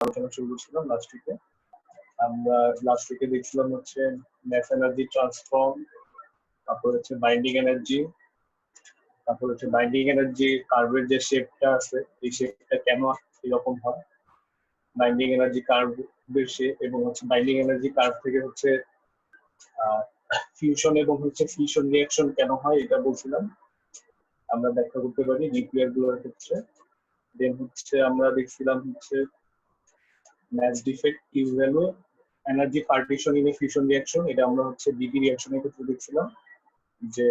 আলোচনা শুরু করছিলাম লাস্ট উইকে। আমরা লাস্ট উইকে দেখছিলাম হচ্ছে ম্যাস এনার্জি ট্রান্সফর্ম, তারপর হচ্ছে বাইন্ডিং এনার্জি, তারপর হচ্ছে বাইন্ডিং এনার্জি কার্ভের যে শেপটা আছে এই শেপটা কেন এরকম হয়, বাইন্ডিং এনার্জি কার্ভের শেপ এবং হচ্ছে বাইন্ডিং এনার্জি কার্ভ থেকে হচ্ছে ফিউশন এবং হচ্ছে ফিউশন রিঅ্যাকশন কেন হয় এটা বলছিলাম। আমরা ব্যাখ্যা করতে পারি নিউক্লিয়ার গুলোর ক্ষেত্রে। দেন হচ্ছে আমরা দেখছিলাম হচ্ছে mass defect Q value energy partition in a fusion reaction, এটা আমরা হচ্ছে ডিপি রিঅ্যাকশনের ক্ষেত্রে দেখছিলাম যে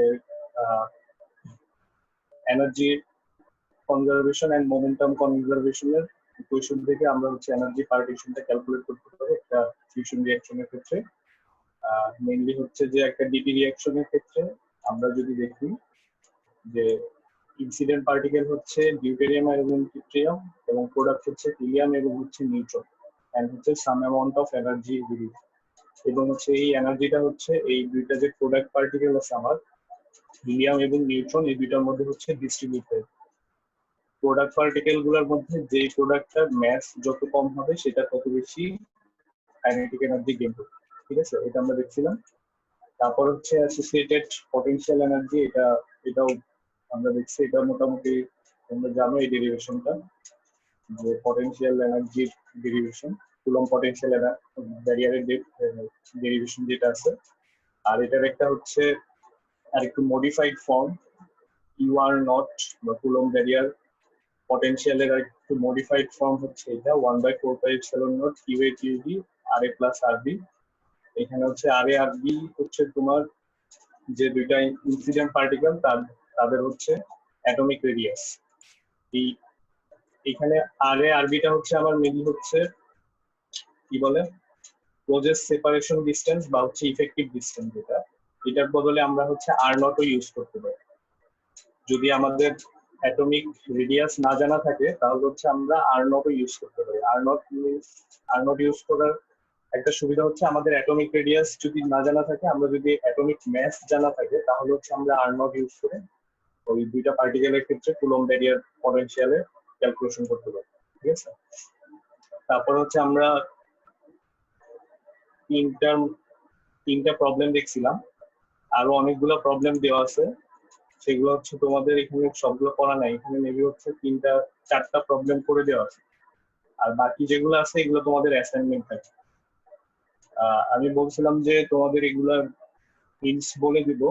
এনার্জি কনজারভেশন এন্ড মোমেন্টাম কনজারভেশনের ইকুয়েশন থেকে আমরা হচ্ছে এনার্জি পার্টিশনটা ক্যালকুলেট করতে পারি একটা ফিউশন রিঅ্যাকশনের ক্ষেত্রে। মেইনলি হচ্ছে যে একটা ডিপি রিঅ্যাকশনের ক্ষেত্রে আমরা যদি দেখি যে ইনসিডেন্ট পার্টিকেল হচ্ছে ডিউটেরিয়াম এবং ট্রিটিয়াম এবং প্রোডাক্ট হচ্ছে হিলিয়াম এবং হচ্ছে নিউট্রন এন্ড হচ্ছে some amount of energy release, এবং হচ্ছে এই এনার্জিটা হচ্ছে এই দুইটা যে প্রোডাক্ট পার্টিকেল আছে আমার হিলিয়াম এবং নিউট্রন এই দুইটার মধ্যে হচ্ছে ডিস্ট্রিবিউট হয়। প্রোডাক্ট পার্টিকেল গুলোর মধ্যে যে প্রোডাক্টটার ম্যাস যত কম হবে সেটা তত বেশি কাইনেটিক এনার্জি গেইন করবে। ঠিক আছে, এটা আমরা দেখছিলাম। তারপর হচ্ছে অ্যাসোসিয়েটেড পটেনশিয়াল এনার্জি, এটাও আমরা দেখছি। এটা মোটামুটি তোমরা জানো এই ডেরিভেশনটা, যে পটেনশিয়াল এনার্জির ডেরিভেশন কুলম্ব পটেনশিয়াল ব্যারিয়ারের ডেরিভেশন যেটা আছে। আর এটার একটা হচ্ছে আর একটু modified form U R naught বা কুলম্ব ব্যারিয়ার পটেনশিয়ালের আর একটু মডিফাইড ফর্ম হচ্ছে এটা 1/4πε0 কিউ8 ইউডি R A plus R B. এখানে হচ্ছে আর এ আর বি হচ্ছে তোমার যে দুইটা ইনসিডেন্ট পার্টিকেল তাদের হচ্ছে অ্যাটমিক রেডিয়াস। এখানে আর এ আর বিটা হচ্ছে আমার মেনলি হচ্ছে কি বলে ক্লোজেস্ট সেপারেশন ডিসটেন্স বা হচ্ছে ইফেক্টিভ ডিসটেন্স, এটার বদলে আমরা হচ্ছে আর নটও ইউজ করতে পারি। যদি আমাদের অ্যাটমিক রেডিয়াস না জানা থাকে তাহলে হচ্ছে আমরা আর নটও ইউজ করতে পারি। আর নট ইউজ করার একটা সুবিধা হচ্ছে আমাদের অ্যাটমিক রেডিয়াস যদি না জানা থাকে, আমরা যদি অ্যাটমিক ম্যাস জানা থাকে তাহলে হচ্ছে আমরা আর নট ইউজ করে ওই দুইটা পার্টিকেলের ক্ষেত্রে কুলম্ব ব্যারিয়ার পটেনশিয়ালে ক্যালকুলেশন করতে পারি। ঠিক আছে, তারপর হচ্ছে আমরা তিনটা প্রবলেম দেখছিলাম, আরো অনেকগুলো প্রবলেম দেওয়া আছে, সেগুলো হচ্ছে তোমাদের এখানে সবগুলো করা নাই। এখানে মেবি হচ্ছে 4টা প্রবলেম করে দেওয়া আছে, আর বাকি যেগুলো আছে এগুলো তোমাদের অ্যাসাইনমেন্ট থাকে। আমি বলছিলাম যে তোমাদের এগুলার হিন্টস বলে দিব।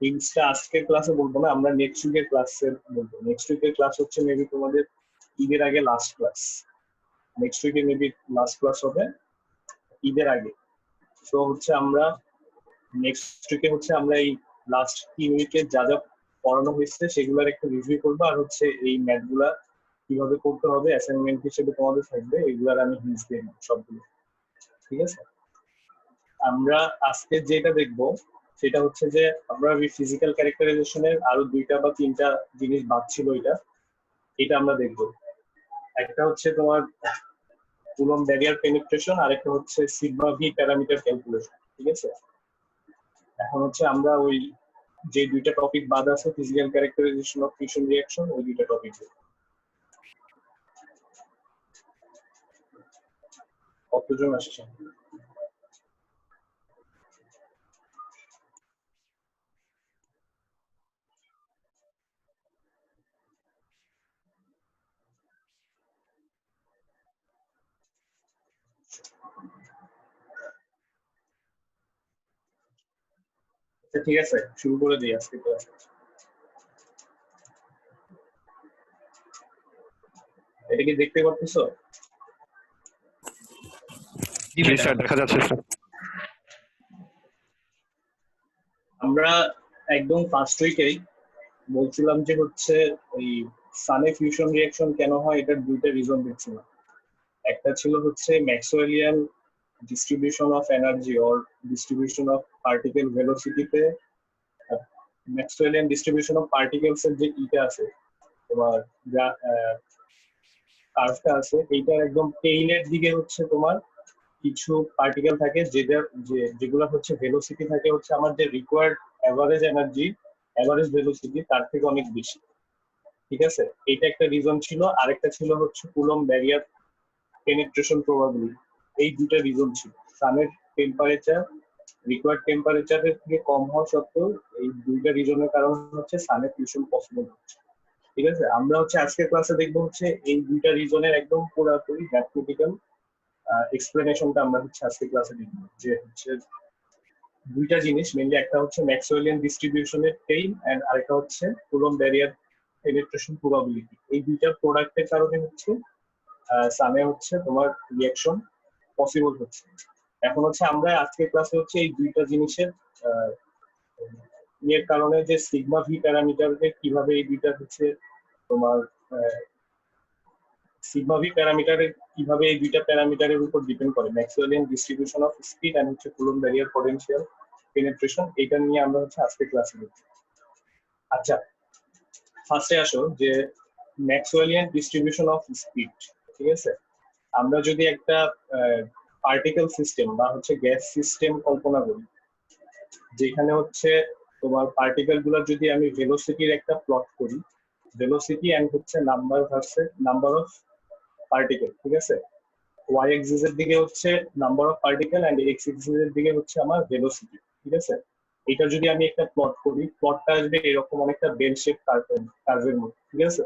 হিন্টসটা আজকের ক্লাসে বলবো না, আমরা নেক্সট উইকের ক্লাসে বলবো। নেক্সট উইকের ক্লাস হচ্ছে মেবি তোমাদের ঈদের আগে লাস্ট ক্লাস। নেক্সট উইকে মেবি লাস্ট ক্লাস হবে ঈদের আগে। তো হচ্ছে আমরা নেক্সট উইকে হচ্ছে আমরা এই লাস্ট 3 উইকে যা যা পড়ানো হয়েছে সেগুলোর একটা রিভিউ করবো, আর হচ্ছে এই ম্যাথগুলা কিভাবে করতে হবে অ্যাসাইনমেন্ট হিসেবে তোমাদের থাকবে, এগুলার আমি হিন্টস দিয়ে দেব সবগুলো। ঠিক আছে, আমরা আজকে যেটা দেখবো সেটা হচ্ছে যে আমরা ফিজিক্যাল ক্যারেক্টারাইজেশনের আরো 2টা বা 3টা জিনিস বাদ ছিল, এটা আমরা দেখবো। একটা হচ্ছে তোমার কুলম্ব ব্যারিয়ার পেনিট্রেশন, আর একটা হচ্ছে সিগমা ভি প্যারামিটার ক্যালকুলেশন। ঠিক আছে, এখন হচ্ছে আমরা ওই যে 2টা টপিক বাদ আছে physical characterisation of fusion reaction, ওই 2টা টপিক। কতজন আসছে? ঠিক আছে, শুরু করে দিই আজকে ক্লাস। এটা কি দেখতে পাচ্ছো? জি স্যার, দেখা যাচ্ছে স্যার। আমরা একদম ফার্স্ট উইকেই বলছিলাম যে হচ্ছে ওই সানে ফিউশন রিঅ্যাকশন কেন হয়, এটার 2টা রিজন দেখছিলাম। একটা ছিল হচ্ছে Maxwellian distribution of energy or distribution of particle ভেলোসিটিতে ম্যাক্সওয়েলিয়ান ডিস্ট্রিবিউশন অফ পার্টিকেলস এর যে ইটা আছে তোমার কার্ভটা আছে, এইটার একদম টেইলের দিকে হচ্ছে তোমার কিছু পার্টিকেল থাকে যেগুলো হচ্ছে ভেলোসিটি থাকে হচ্ছে আমার যে required average energy average velocity তার থেকে অনেক বেশি। ঠিক আছে, এইটা একটা রিজন ছিল। আরেকটা ছিল হচ্ছে কুলম্ব ব্যারিয়ার পেনিট্রেশন প্রবাবিলিটি, এই দুইটা রিজন ছিল। সানের টেম্পারেচার রিকোয়ার্ড টেম্পারেচারের থেকে কম হওয়া সত্ত্বেও এই দুইটা রিজনের কারণে হচ্ছে সানের ফিউশন পসিবল হচ্ছে। ঠিক আছে, আমরা হচ্ছে আজকের ক্লাসে দেখবো হচ্ছে এই দুইটা রিজনের একদম পুরোপুরি ম্যাথমেটিক্যাল এক্সপ্লেনেশনটা আমরা হচ্ছে আজকের ক্লাসে দেখবো, যে হচ্ছে দুইটা জিনিস মেইনলি, একটা হচ্ছে ম্যাক্সওয়েলিয়ান ডিস্ট্রিবিউশনের টেইল এন্ড আরেকটা হচ্ছে কুলম্ব ব্যারিয়ার পেনিট্রেশন প্রবাবিলিটি। এই দুইটা প্রোডাক্টের কারণে হচ্ছে সানে হচ্ছে তোমার রিঅ্যাকশন পসিবল হচ্ছে। এখন হচ্ছে আমরা আজকের ক্লাসে হচ্ছে এই দুইটা জিনিসের এর কারণে যে সিগমা ভি প্যারামিটারকে কিভাবে এই দুইটা হচ্ছে তোমার সিগমা ভি প্যারামিটারের কিভাবে এই দুইটা প্যারামিটারের উপর ডিপেন্ড করে ম্যাক্সওয়েলিয়ান ডিস্ট্রিবিউশন অফ স্পিড এন্ড হচ্ছে কুলম্ব ব্যারিয়ার পটেনশিয়াল পেনিট্রেশন, এটা নিয়ে আমরা হচ্ছে আজকে ক্লাসে দেখব। আচ্ছা, ফার্স্টে আসো যে ম্যাক্সওয়েলিয়ান ডিস্ট্রিবিউশন অফ স্পিড। ঠিক আছে, আমরা যদি একটা পার্টিকেল সিস্টেম বা হচ্ছে গ্যাস সিস্টেম কল্পনা করি, যেখানে হচ্ছে তোমার পার্টিকেল গুলোর যদি আমি ভেলোসিটির একটা প্লট করি, ভেলোসিটি এন্ড হচ্ছে number versus number of particle. ঠিক আছে, ওয়াই এক্সিস এর দিকে হচ্ছে number of particle and X axis এর দিকে হচ্ছে আমার ভেলোসিটি। ঠিক আছে, এটা যদি আমি একটা প্লট করি, প্লটটা আসবে এরকম অনেকটা বেল শেপ কার্ভের মতো। ঠিক আছে,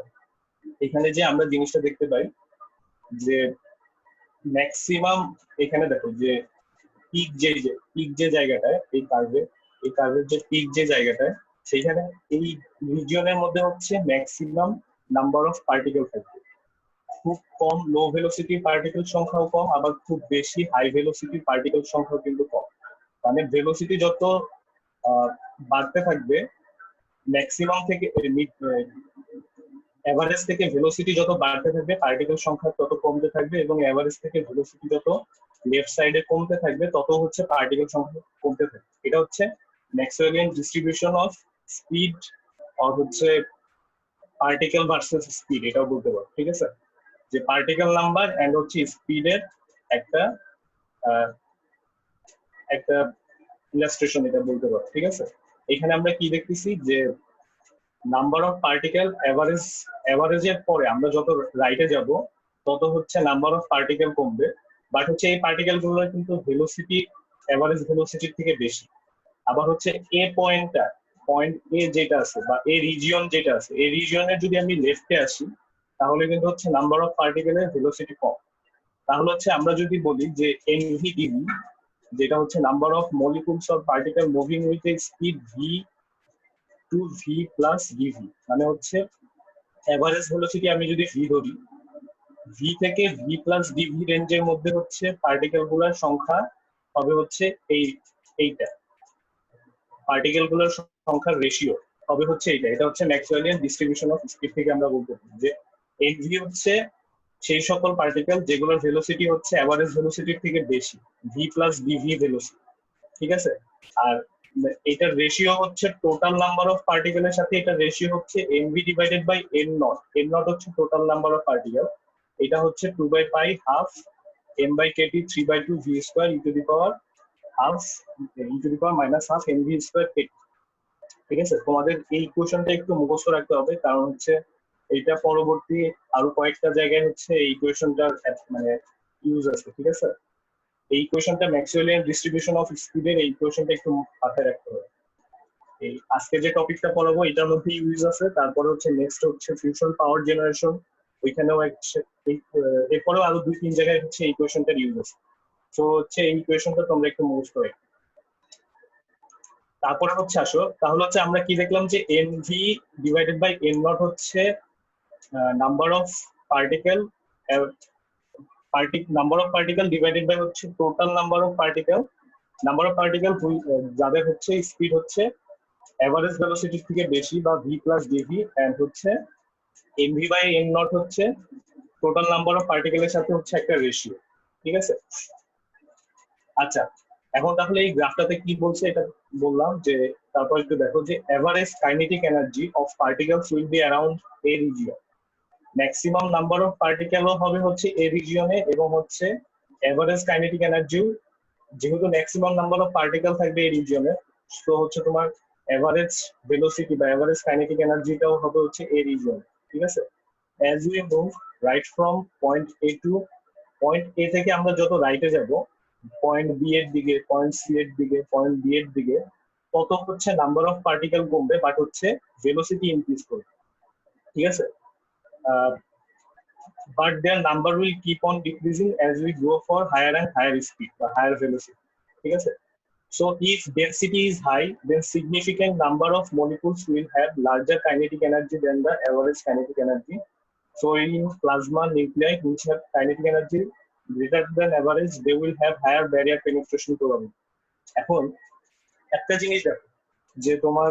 এখানে যে আমরা জিনিসটা দেখতে পাই যে ম্যাক্সিমাম, এখানে দেখো যে পিক যে জায়গাটায় এই কার্ভের যে পিক যে জায়গাটায়, সেখানে এই রিজিয়নের মধ্যে হচ্ছে ম্যাক্সিমাম নাম্বার অফ পার্টিকেল থাকবে। খুব কম লো ভেলোসিটি পার্টিকেল সংখ্যাও কম, আবার খুব বেশি হাই ভেলোসিটি পার্টিকেল সংখ্যাও কিন্তু কম। মানে ভেলোসিটি যত বাড়তে থাকবে, ম্যাক্সিমাম থেকে এভারেজ থেকে ভেলোসিটি যত বাড়তে থাকবে, পার্টিকেল সংখ্যা তত কমতে থাকবে, এবং এভারেজ থেকে ভেলোসিটি যত লেফট সাইডে কমতে থাকবে, তত হচ্ছে পার্টিকেল সংখ্যা কমতে থাকবে। এটা হচ্ছে ম্যাক্সওয়েলিয়ান ডিস্ট্রিবিউশন অফ স্পিড আর হচ্ছে পার্টিকেল ভার্সেস স্পিড, এটাও বলতে পারো। ঠিক আছে, যে পার্টিকেল নাম্বার এন্ড হচ্ছে স্পিডের একটা একটা ইলাস্ট্রেশন, এটা বলতে পারো। ঠিক আছে, এখানে আমরা কি দেখতেছি যে নাম্বার অফ পার্টিকেল এভারেজের পরে আমরা যত রাইটে যাব, তত হচ্ছে নাম্বার অফ পার্টিকেল কমবে, বাট হচ্ছে এই পার্টিকেল গুলোর কিন্তু ভেলোসিটি এভারেজ ভেলোসিটির থেকে বেশি। আবার হচ্ছে পয়েন্ট এ যেটা আছে বা এ রিজিয়ন যেটা আছে, এই রিজিয়নের যদি আমি লেফটে আসি, তাহলে কিন্তু হচ্ছে নাম্বার অফ পার্টিকেলের ভেলোসিটি কম। তাহলে হচ্ছে আমরা যদি বলি যে এনভিডিভি, যেটা হচ্ছে number of molecules or particle moving with a speed V to V plus DV, মানে হচ্ছে এভারেজ ভেলোসিটি আমি যদি ভি ধরি, ভি থেকে ভি প্লাস ডিভি রেঞ্জের মধ্যে হচ্ছে পার্টিকেল গুলোর সংখ্যা হবে হচ্ছে এইটা, পার্টিকেল গুলোর সংখ্যার রেশিও হবে হচ্ছে এইটা। এটা হচ্ছে ম্যাক্সওয়েলিয়ান ডিস্ট্রিবিউশন অফ স্পিড থেকে আমরা বলতে পারি যে এনভি হচ্ছে সেই সকল পার্টিকেল যেগুলোর ভেলোসিটি হচ্ছে এভারেজ ভেলোসিটির থেকে বেশি, ভি প্লাস ডিভি ভেলোসিটি। ঠিক আছে, আর এটার রেশিও হচ্ছে টোটাল নাম্বার অফ পার্টিকেলের সাথে এটা রেশিও হচ্ছে NV divided by N naught. N not হচ্ছে টোটাল নাম্বার অফ পার্টিকেল, এটা হচ্ছে 2/π half m by kt 3/2 v square e to the power half e to the power minus half mv square kt। ঠিক আছে, তোমাদের এই ইকুয়েশনটা একটু মুখস্থ রাখতে হবে, কারণ হচ্ছে এটা পরবর্তী আরো কয়েকটা জায়গায় হচ্ছে এই ইকুয়েশনটার মানে ইউজ আছে। ঠিক আছে, এই ইকুয়েশনটা ম্যাক্সওয়েলিয়ান ডিস্ট্রিবিউশন অফ স্পিডের এই ইকুয়েশনটা একটু মাথায় রাখতে হবে। এই আজকে যে টপিকটা পড়াবো এটার মধ্যে ইউজ আছে, তারপরে হচ্ছে নেক্সট হচ্ছে ফিউশন পাওয়ার জেনারেশন, ওইখানেও এরপরেও আরো 2-3 জায়গায় হচ্ছে এই ইকুয়েশনটার ইউজ আছে। তো হচ্ছে এই ইকুয়েশনটা তোমরা একটু মুখস্থ করে। তারপরে হচ্ছে আসো, তাহলে হচ্ছে আমরা কি দেখলাম যে N V divided by N not হচ্ছে number of particle, number of particle divided by হচ্ছে টোটাল নাম্বার অফ পার্টিকেল, যাদের হচ্ছে স্পিড হচ্ছে এভারেজ ভেলোসিটির থেকে বেশি বা ভি প্লাস ডিভি, এন্ড হচ্ছে এমভি বাই এন নট হচ্ছে টোটাল নাম্বার অফ পার্টিকেলের সাথে হচ্ছে একটা রেশিও। ঠিক আছে, আচ্ছা এখন তাহলে এই গ্রাফটাতে কি বলছে এটা বললাম, যে তারপর একটু দেখো যে average kinetic energy of particles will be around a region, maximum number of পার্টিকেলও হবে হচ্ছে এ রিজিয়নে, এবং হচ্ছে এভারেজ কাইনেটিক এনার্জি, যেহেতু ম্যাক্সিমাম নাম্বার অফ পার্টিকেল থাকবে এই রিজিয়নে, তো হচ্ছে তোমার এভারেজ ভেলোসিটি বা এভারেজ কাইনেটিক এনার্জিটাও হবে হচ্ছে এই রিজিয়নে। ঠিক আছে, as we move right from point A to point A থেকে আমরা যত রাইটে যাব, পয়েন্ট বি এর দিকে, পয়েন্ট সি এর দিকে, পয়েন্ট ডি এর দিকে, তত হচ্ছে নাম্বার অফ পার্টিকেল কমবে, বাট হচ্ছে ভেলোসিটি ইনক্রিজ করবে। ঠিক আছে, but their number will keep on decreasing as we go for higher and higher speed or higher velocity. ঠিক আছে, so if density is high, then significant number of molecules will have larger kinetic energy than the average kinetic energy. So in plasma nuclei which have kinetic energy greater than average, they will have higher barrier penetration probability. এখন একটা জিনিস দেখো, যে তোমার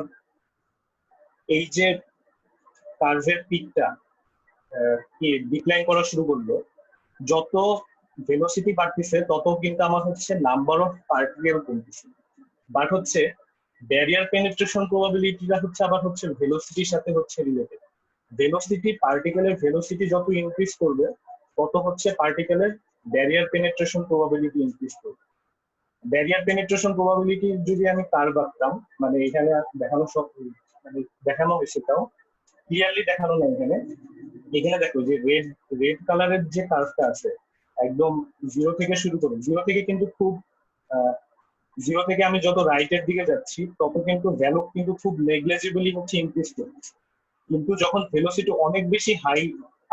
এই যে কার্ভের পিকটা কি ডিক্লাইন করা শুরু করলো, যত ভেলোসিটি বাড়তেছে তত কিন্তু আমার হচ্ছে নাম্বার অফ পার্টিকেল কমতেছে, বাট হচ্ছে ব্যারিয়ার পেনিট্রেশন প্রবাবিলিটিটা হচ্ছে আবার হচ্ছে ভেলোসিটির সাথে হচ্ছে রিলেটেড। ভেলোসিটি, পার্টিকেলের ভেলোসিটি যত ইনক্রিজ করবে তত হচ্ছে পার্টিকেলের ব্যারিয়ার পেনিট্রেশন প্রবাবিলিটি ইনক্রিজ করবে। ব্যারিয়ার পেনিট্রেশন প্রবাবিলিটি যদি আমি কার্ভ আঁকতাম, মানে এখানে দেখানো সব মানে দেখানো হয়েছে, তাও ক্লিয়ারলি দেখানো না এখানে। এখানে দেখো যে রেড কালারের যে কার্ভটা আছে, একদম জিরো থেকে শুরু করে, জিরো থেকে কিন্তু খুব জিরো থেকে আমি যত রাইটের দিকে যাচ্ছি তত কিন্তু ভ্যালু কিন্তু খুব নেগলিজিবলি হচ্ছে ইনক্রিজ করছে, কিন্তু যখন ভেলোসিটি অনেক বেশি হাই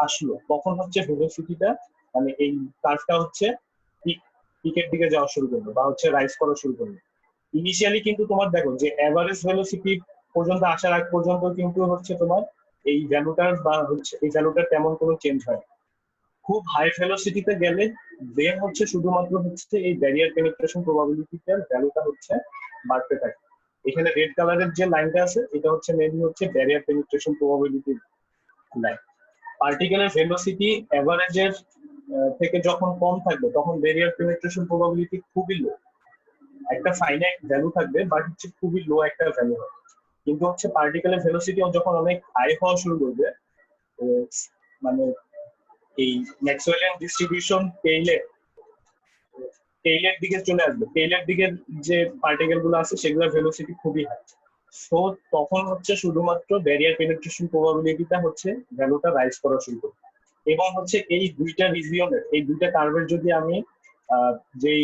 আসলো তখন হচ্ছে ভেলোসিটিটা মানে এই কার্ভটা হচ্ছে পিকের দিকে যাওয়া শুরু করলো বা হচ্ছে রাইজ করা শুরু করলো। ইনিশিয়ালি কিন্তু তোমার দেখো যে এভারেজ ভেলোসিটি পর্যন্ত আসার আগ পর্যন্ত কিন্তু হচ্ছে তোমার এই ভ্যালুটার বা হচ্ছে এই ভ্যালুটার তেমন কোনো চেঞ্জ হয়। খুব হাই ভেলোসিটিতে গেলে দেন হচ্ছে শুধুমাত্র হচ্ছে এই ব্যারিয়ার পেনিট্রেশন প্রবাবিলিটিটার ভ্যালুটা হচ্ছে বাড়তে থাকে। এখানে রেড কালারের যে লাইনটা আছে এটা হচ্ছে মেইনলি হচ্ছে ব্যারিয়ার পেনিট্রেশন প্রবাবিলিটি লাইন। পার্টিকেলের ভেলোসিটি এভারেজের থেকে যখন কম থাকবে তখন ব্যারিয়ার পেনিট্রেশন প্রবাবিলিটি খুবই লো, একটা ফাইনাইট ভ্যালু থাকবে বাট হচ্ছে খুবই লো একটা ভ্যালু হবে। কিন্তু হচ্ছে পার্টিকেলের ভেলোসিটি যখন অনেক হাই হওয়া শুরু করবে, মানে এই ম্যাক্সওয়েলিয়ান ডিস্ট্রিবিউশন টেইলের দিকে চলে আসবে, টেইলের দিকে যে পার্টিকেল গুলো আছে সেগুলোর ভেলোসিটি খুবই হাই। সো তখন হচ্ছে শুধুমাত্র ব্যারিয়ার পেনিট্রেশন প্রবাবিলিটিটা হচ্ছে ভ্যালুটা রাইজ করা শুরু করবে। এবং হচ্ছে এই দুইটা রিজিয়নের, এই দুইটা কার্ভের যদি আমি যেই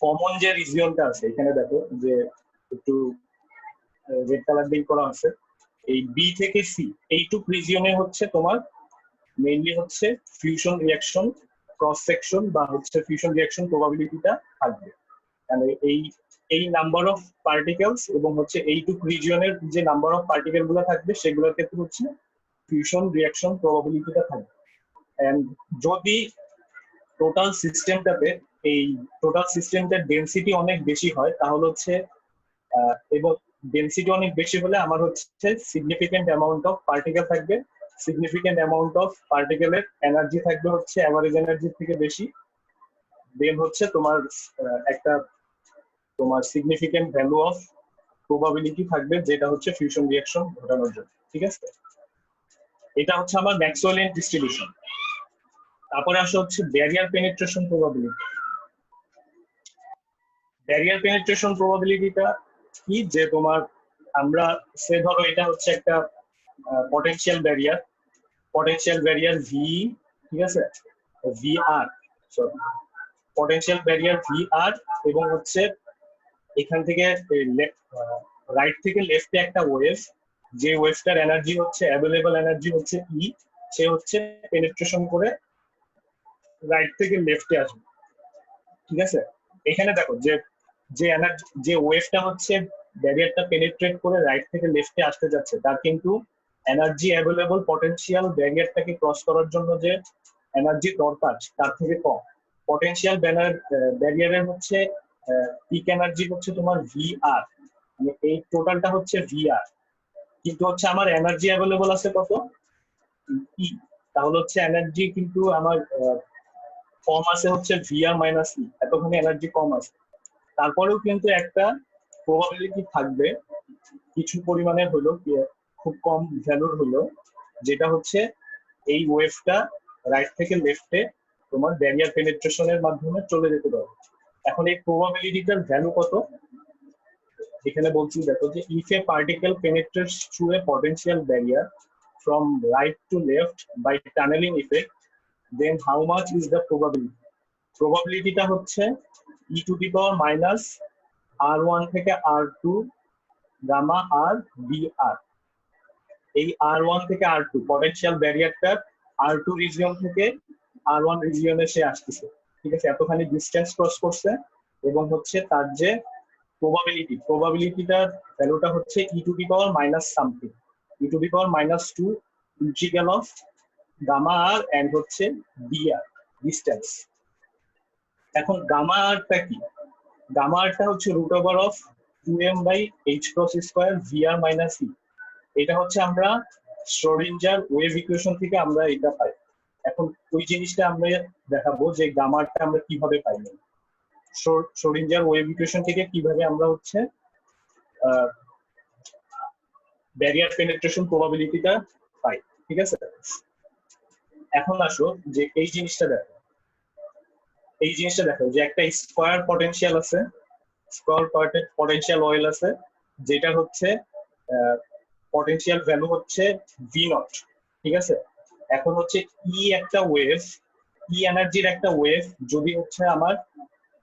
কমন যে রিজিয়নটা আছে এখানে দেখো যে একটু রেড কালার দিয়ে করা আছে, এই বি থেকে সি এইটুক রিজিয়নে হচ্ছে তোমার মেইনলি হচ্ছে ফিউশন রিয়াকশন ক্রস সেকশন বা হচ্ছে ফিউশন রিয়াকশন প্রবাবিলিটিটা থাকবে। মানে এই নাম্বার অফ পার্টিকেলস এবং হচ্ছে এইটুক রিজিয়নের যে নাম্বার অফ পার্টিকেল গুলো থাকবে সেগুলোর ক্ষেত্রে হচ্ছে ফিউশন রিয়াকশন প্রবাবিলিটিটা থাকবে। এন্ড যদি টোটাল সিস্টেমটাতে এই টোটাল সিস্টেমটার ডেনসিটি অনেক বেশি হয় তাহলে হচ্ছে এবং ডেনসিটি অনেক বেশি হলে আমার হচ্ছে সিগনিফিকেন্ট অ্যামাউন্ট অফ পার্টিকেল থাকবে, সিগনিফিকেন্ট অ্যামাউন্ট অফ পার্টিকেলের এনার্জি থাকবে হচ্ছে অ্যাভারেজ এনার্জির থেকে বেশি, দেন হচ্ছে তোমার একটা তোমার সিগনিফিকেন্ট ভ্যালু অফ প্রবাবিলিটি থাকবে যেটা হচ্ছে ফিউশন রিঅ্যাকশন ঘটানোর জন্য। ঠিক আছে, এটা হচ্ছে আমার ম্যাক্সওয়েলিয়ান ডিস্ট্রিবিউশন। তারপরে আসে হচ্ছে barrier penetration probability. Barrier penetration প্রবাবিলিটিটা কি, যে তোমার আমরা সে ধরো এটা হচ্ছে একটা পটেনশিয়াল ব্যারিয়ার ভি, ঠিক আছে, ভি আর, পটেনশিয়াল ব্যারিয়ার ভি আর, এবং হচ্ছে এখান থেকে রাইট থেকে লেফটে একটা ওয়েভ, যে ওয়েভটার এনার্জি হচ্ছে অ্যাভেলেবল এনার্জি হচ্ছে ই, সে হচ্ছে পেনিট্রেশন করে রাইট থেকে লেফটে আসবে। ঠিক আছে, এখানে দেখো যে যে এনার্জি যে ওয়েভটা হচ্ছে ব্যারিয়ারটা পেনিট্রেট করে রাইট থেকে লেফটে আসতে যাচ্ছে তার কিন্তু এনার্জি অ্যাভেলেবল পটেনশিয়াল ব্যারিয়ারটাকে ক্রস করার জন্য যে এনার্জি দরকার তার থেকে কম। পটেনশিয়াল ব্যারিয়ারের হচ্ছে পিক এনার্জি হচ্ছে তোমার ভি আর, মানে এই টোটালটা হচ্ছে ভি আর, কিন্তু হচ্ছে আমার এনার্জি অ্যাভেলেবল আছে কত, ই, তাহলে হচ্ছে এনার্জি কিন্তু আমার কম আছে হচ্ছে ভি আর মাইনাস ই, এতখানি এনার্জি কম আছে। তারপরেও কিন্তু একটা প্রবাবিলিটি থাকবে কিছু পরিমাণের হলো, খুব কম ভ্যালুর হলো, যেটা হচ্ছে এই ওয়েভটা রাইট থেকে লেফটে তোমার ব্যারিয়ার পেনিট্রেশনের মাধ্যমে চলে যেতে পারে। এখন এই প্রবাবিলিটিটার ভ্যালু কত, এখানে বলছি দেখো যে if a particle penetrates through a potential barrier from right to left by tunneling effect, then how much is the probability? প্রবাবিলিটিটা হচ্ছে e to the power minus r1 থেকে r2 গামা r dr। এই r1 থেকে r2 potential ব্যারিয়ারটা r2 region থেকে r1 রিজিয়নে সে আসতেছে, ঠিক আছে, এতখানি distance cross করছে এবং হচ্ছে তার যে প্রবাবিলিটিটার ভ্যালুটা হচ্ছে e to the power minus something, e to the power minus 2 integral of gamma r and হচ্ছে dr ডিসটেন্স। এখন গামা আরটা কি? গামা আরটা হচ্ছে root over of 2m by h cross square vr minus e। এটা হচ্ছে আমরা Schrodinger wave equation থেকে আমরা এটা পাই। এখন ওই জিনিসটা আমরা দেখাবো যে গামা আরটা আমরা কিভাবে পাই। শ্রোডিঞ্জার ওয়েভ ইকুয়েশন থেকে কিভাবে আমরা হচ্ছে ব্যারিয়ার পেনিট্রেশন প্রবাবিলিটিটা পাই, ঠিক আছে। এখন আসো যে এই জিনিসটা দেখো, এই জিনিসটা দেখো যে একটা স্কয়ার পটেনশিয়াল আছে, স্কয়ার পটেনশিয়াল ওয়েল আছে, যেটা হচ্ছে পটেনশিয়াল ভ্যালু হচ্ছে ভি নট, ঠিক আছে। এখন হচ্ছে ই একটা ওয়েভ, ই এনার্জির একটা ওয়েভ যদি হচ্ছে আমার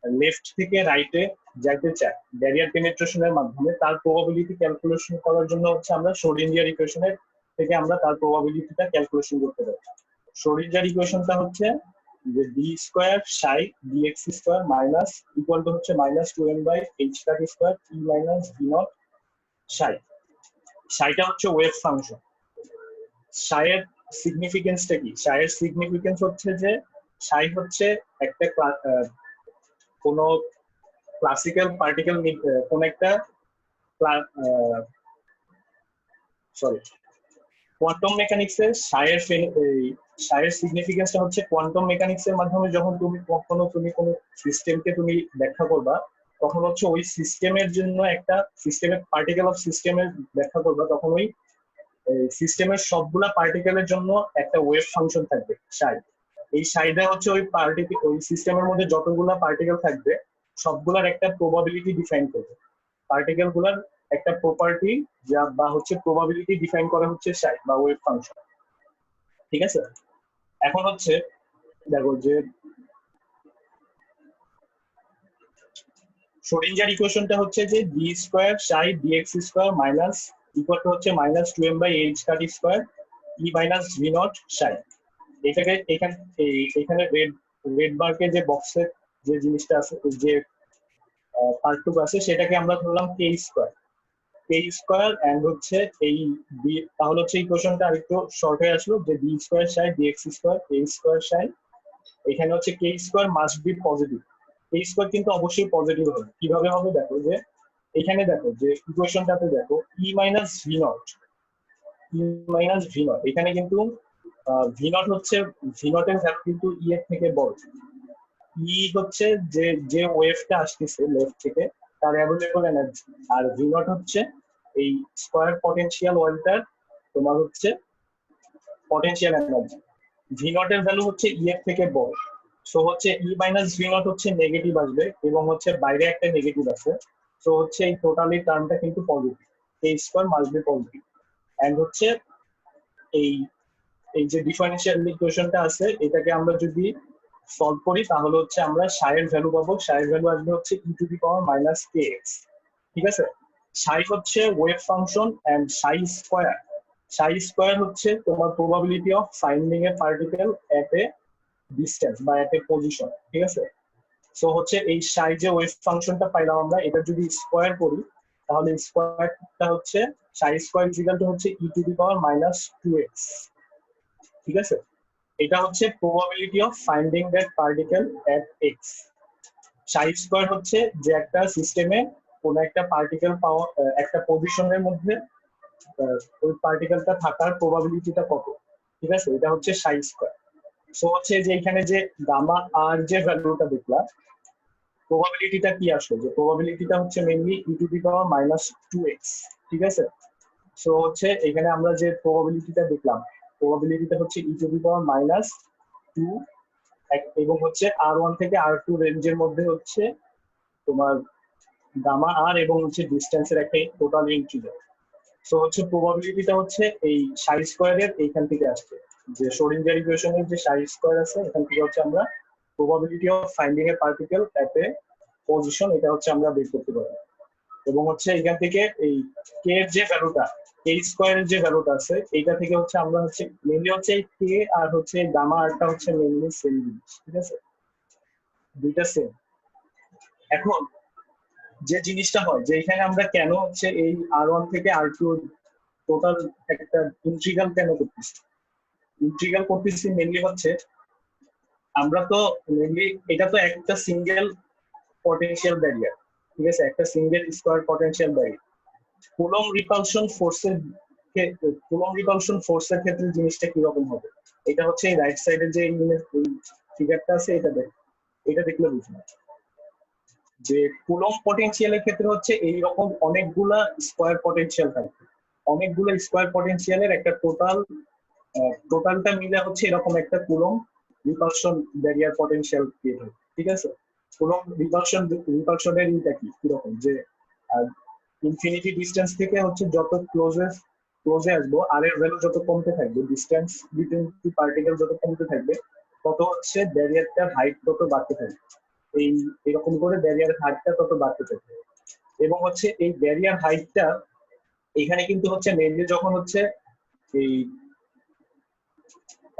লেফট থেকে রাইটে যাইতে চায় ব্যারিয়ার পেনিট্রেশনের মাধ্যমে, তার প্রবাবিলিটি ক্যালকুলেশন করার জন্য হচ্ছে আমরা শ্রোডিঞ্জার ইকুয়েশনের থেকে আমরা তার প্রবাবিলিটিটা ক্যালকুলেশন করতে পারি। শ্রোডিঞ্জার ইকুয়েশনটা হচ্ছে যে D square psi dx square minus equal to হচ্ছে minus 2m by h cut square E minus V not psi. সাইটা হচ্ছে ওয়েভ ফাংশন। সাইয়ের সিগনিফিকেন্সটা কি? সাইয়ের সিগনিফিকেন্স হচ্ছে যে সাই হচ্ছে একটা কোন ক্লাসিক্যাল পার্টিকেল, কোন একটা সরি কোয়ান্টাম মেকানিক্সের সাইয়ের সিগনিফিকেন্সটা হচ্ছে কোয়ান্টাম মেকানিক্সের মাধ্যমে যখন তুমি কোনো সিস্টেমকে তুমি ব্যাখ্যা করবা, তখন হচ্ছে ওই সিস্টেমের জন্য একটা সিস্টেমের পার্টিকেল অফ সিস্টেমের ব্যাখ্যা করবা, তখন ওই সিস্টেমের সবগুলা পার্টিকেলের জন্য একটা ওয়েভ ফাংশন থাকবে সাই। এই সাইডে হচ্ছে ওই সিস্টেমের মধ্যে যতগুলা পার্টিকেল থাকবে সবগুলার একটা প্রবাবিলিটি ডিফাইন করবে। পার্টিকেল গুলার একটা প্রপার্টি যা বা হচ্ছে প্রবাবিলিটি ডিফাইন করা হচ্ছে সাই বা ওয়েভ ফাংশন, ঠিক আছে। এখন হচ্ছে দেখো যে শ্রোডিঞ্জার ইকুয়েশনটা হচ্ছে যে D square psi dx square minus equal to হচ্ছে minus 2m by h cut square E minus V not psi. এটাকে এখানে রেড বার্কে যে বক্সে যে জিনিসটা আছে, যে পার্টটুকু আছে, সেটাকে আমরা ধরলাম কে স্কয়ার এন্ড হচ্ছে এই তাহলে হচ্ছে ইকুয়েশনটা আরেকটু শর্ট হয়ে আসলো যে D square psi dx square k square psi. এখানে হচ্ছে k square must be positive, K square কিন্তু অবশ্যই পজিটিভ হবে। কিভাবে হবে দেখো, যে এখানে দেখো যে ইকুয়েশনটাতে দেখো ই মাইনাস ভি নট, এখানে কিন্তু ভি নট হচ্ছে ভি নট এর ভ্যালু কিন্তু ই এর থেকে বড়। ই হচ্ছে যে ওয়েভটা আসতেছে লেফট থেকে তার অ্যাভেলেবল এনার্জি, আর ভি নট হচ্ছে এই স্কয়ার পটেনশিয়াল ওয়েলটার তোমার হচ্ছে পটেনশিয়াল এনার্জি। ভি নট এর ভ্যালু হচ্ছে ই এর থেকে বড়, সো হচ্ছে ই মাইনাস ভি নট হচ্ছে নেগেটিভ আসবে এবং হচ্ছে বাইরে একটা নেগেটিভ আছে, সো হচ্ছে এই টোটালি টার্মটা কিন্তু positive, K square must be positive. And হচ্ছে এই যে ডিফারেনশিয়াল ইকুয়েশনটা আছে, এটাকে আমরা যদি সলভ করি তাহলে হচ্ছে আমরা সাইয়ের ভ্যালু পাবো। সাইয়ের ভ্যালু আসবে হচ্ছে e to the power minus k x, ঠিক আছে। সাই হচ্ছে wave function and psi square হচ্ছে তোমার probability of finding a particle at a distance বা এট এ পজিশন, ঠিক আছে। সো হচ্ছে এই সাই যে ওয়েভ ফাংশনটা পাইলাম আমরা, এটা যদি স্কয়ার করি তাহলে স্কয়ারটা হচ্ছে সাই স্কয়ার ইকুয়াল টু হচ্ছে e to the power minus 2x, ঠিক আছে। এটা হচ্ছে probability of finding that particle at x. Sai square হচ্ছে যে একটা সিস্টেমে কোন একটা পার্টিকেল পাওয়া একটা পজিশনের মধ্যে ওই পার্টিকেলটা থাকার প্রবাবিলিটিটা কত, ঠিক আছে, এটা হচ্ছে সাই স্কয়ার। সো হচ্ছে যে এখানে যে গামা আর যে ভ্যালুটা দেখলাম, প্রবাবিলিটিটা কি আসলো, যে প্রবাবিলিটিটা হচ্ছে mainly E to the power minus 2x, ঠিক আছে। সো হচ্ছে এখানে আমরা যে প্রবাবিলিটিটা দেখলাম, প্রবাবিলিটিটা হচ্ছে e to the power minus 2 এবং হচ্ছে r1 থেকে r2 রেঞ্জের মধ্যে হচ্ছে তোমার গামা আর এবং হচ্ছে ডিসটেন্সের একটা টোটাল ইন্টিজার। সো হচ্ছে প্রবাবিলিটিটা হচ্ছে এই সাই স্কয়ারের এইখান থেকে আসছে, যে শ্রোডিঙ্গার ইকুয়েশনের যে সাই স্কয়ার আছে এখান থেকে হচ্ছে আমরা probability of finding a particle at A position এটা হচ্ছে আমরা বের করতে পারি। এবং হচ্ছে এখান থেকে এই কে এর যে ভ্যালুটা কে স্কয়ারের যে ভ্যালুটা আছে এইটা থেকে হচ্ছে আমরা হচ্ছে মেইনলি হচ্ছে কে আর হচ্ছে গামা আরটা হচ্ছে মেইনলি সেম জিনিস, ঠিক আছে, দুইটা সেম। এখন যে জিনিসটা হয় যে এখানে আমরা কেন হচ্ছে এই R1 থেকে R2 টোটাল একটা ইন্টিগ্রাল কেন করতেছি, ইন্টিগ্রাল করতেছি মেইনলি হচ্ছে আমরা তো মেইনলি এটা তো একটা সিঙ্গেল পটেনশিয়াল ব্যারিয়ার, ঠিক আছে, একটা single square potential barrier. Coulomb repulsion ফোর্সের ক্ষেত্রে জিনিসটা কি রকম হবে এটা হচ্ছে এই রাইট সাইডের যে ফিগারটা আছে এটা দেখলে বুঝবেন যে কুলম্ব পটেনশিয়ালের ক্ষেত্রে হচ্ছে এই রকম অনেকগুলা স্কয়ার পটেনশিয়াল থাকবে, অনেকগুলো স্কয়ার পটেনশিয়ালের একটা টোটালটা মিলে হচ্ছে এরকম একটা coulomb repulsion barrier potential create হবে, ঠিক আছে। কুলম্ব রিপালশনের ইটা কিরকম যে ইনফিনিটি ডিস্টেন্স থেকে হচ্ছে যত ক্লোজে আসবো আর এর ভ্যালু যত কমতে থাকবে, ডিস্টেন্স বিটুইন টু পার্টিকেল যত কমতে থাকবে তত হচ্ছে ব্যারিয়ারটার হাইট তত বাড়তে থাকবে, এরকম করে ব্যারিয়ার হাইটটা তত বাড়তে থাকবে। এবং হচ্ছে এই ব্যারিয়ার হাইটটা এখানে কিন্তু হচ্ছে মেইনলি যখন হচ্ছে এই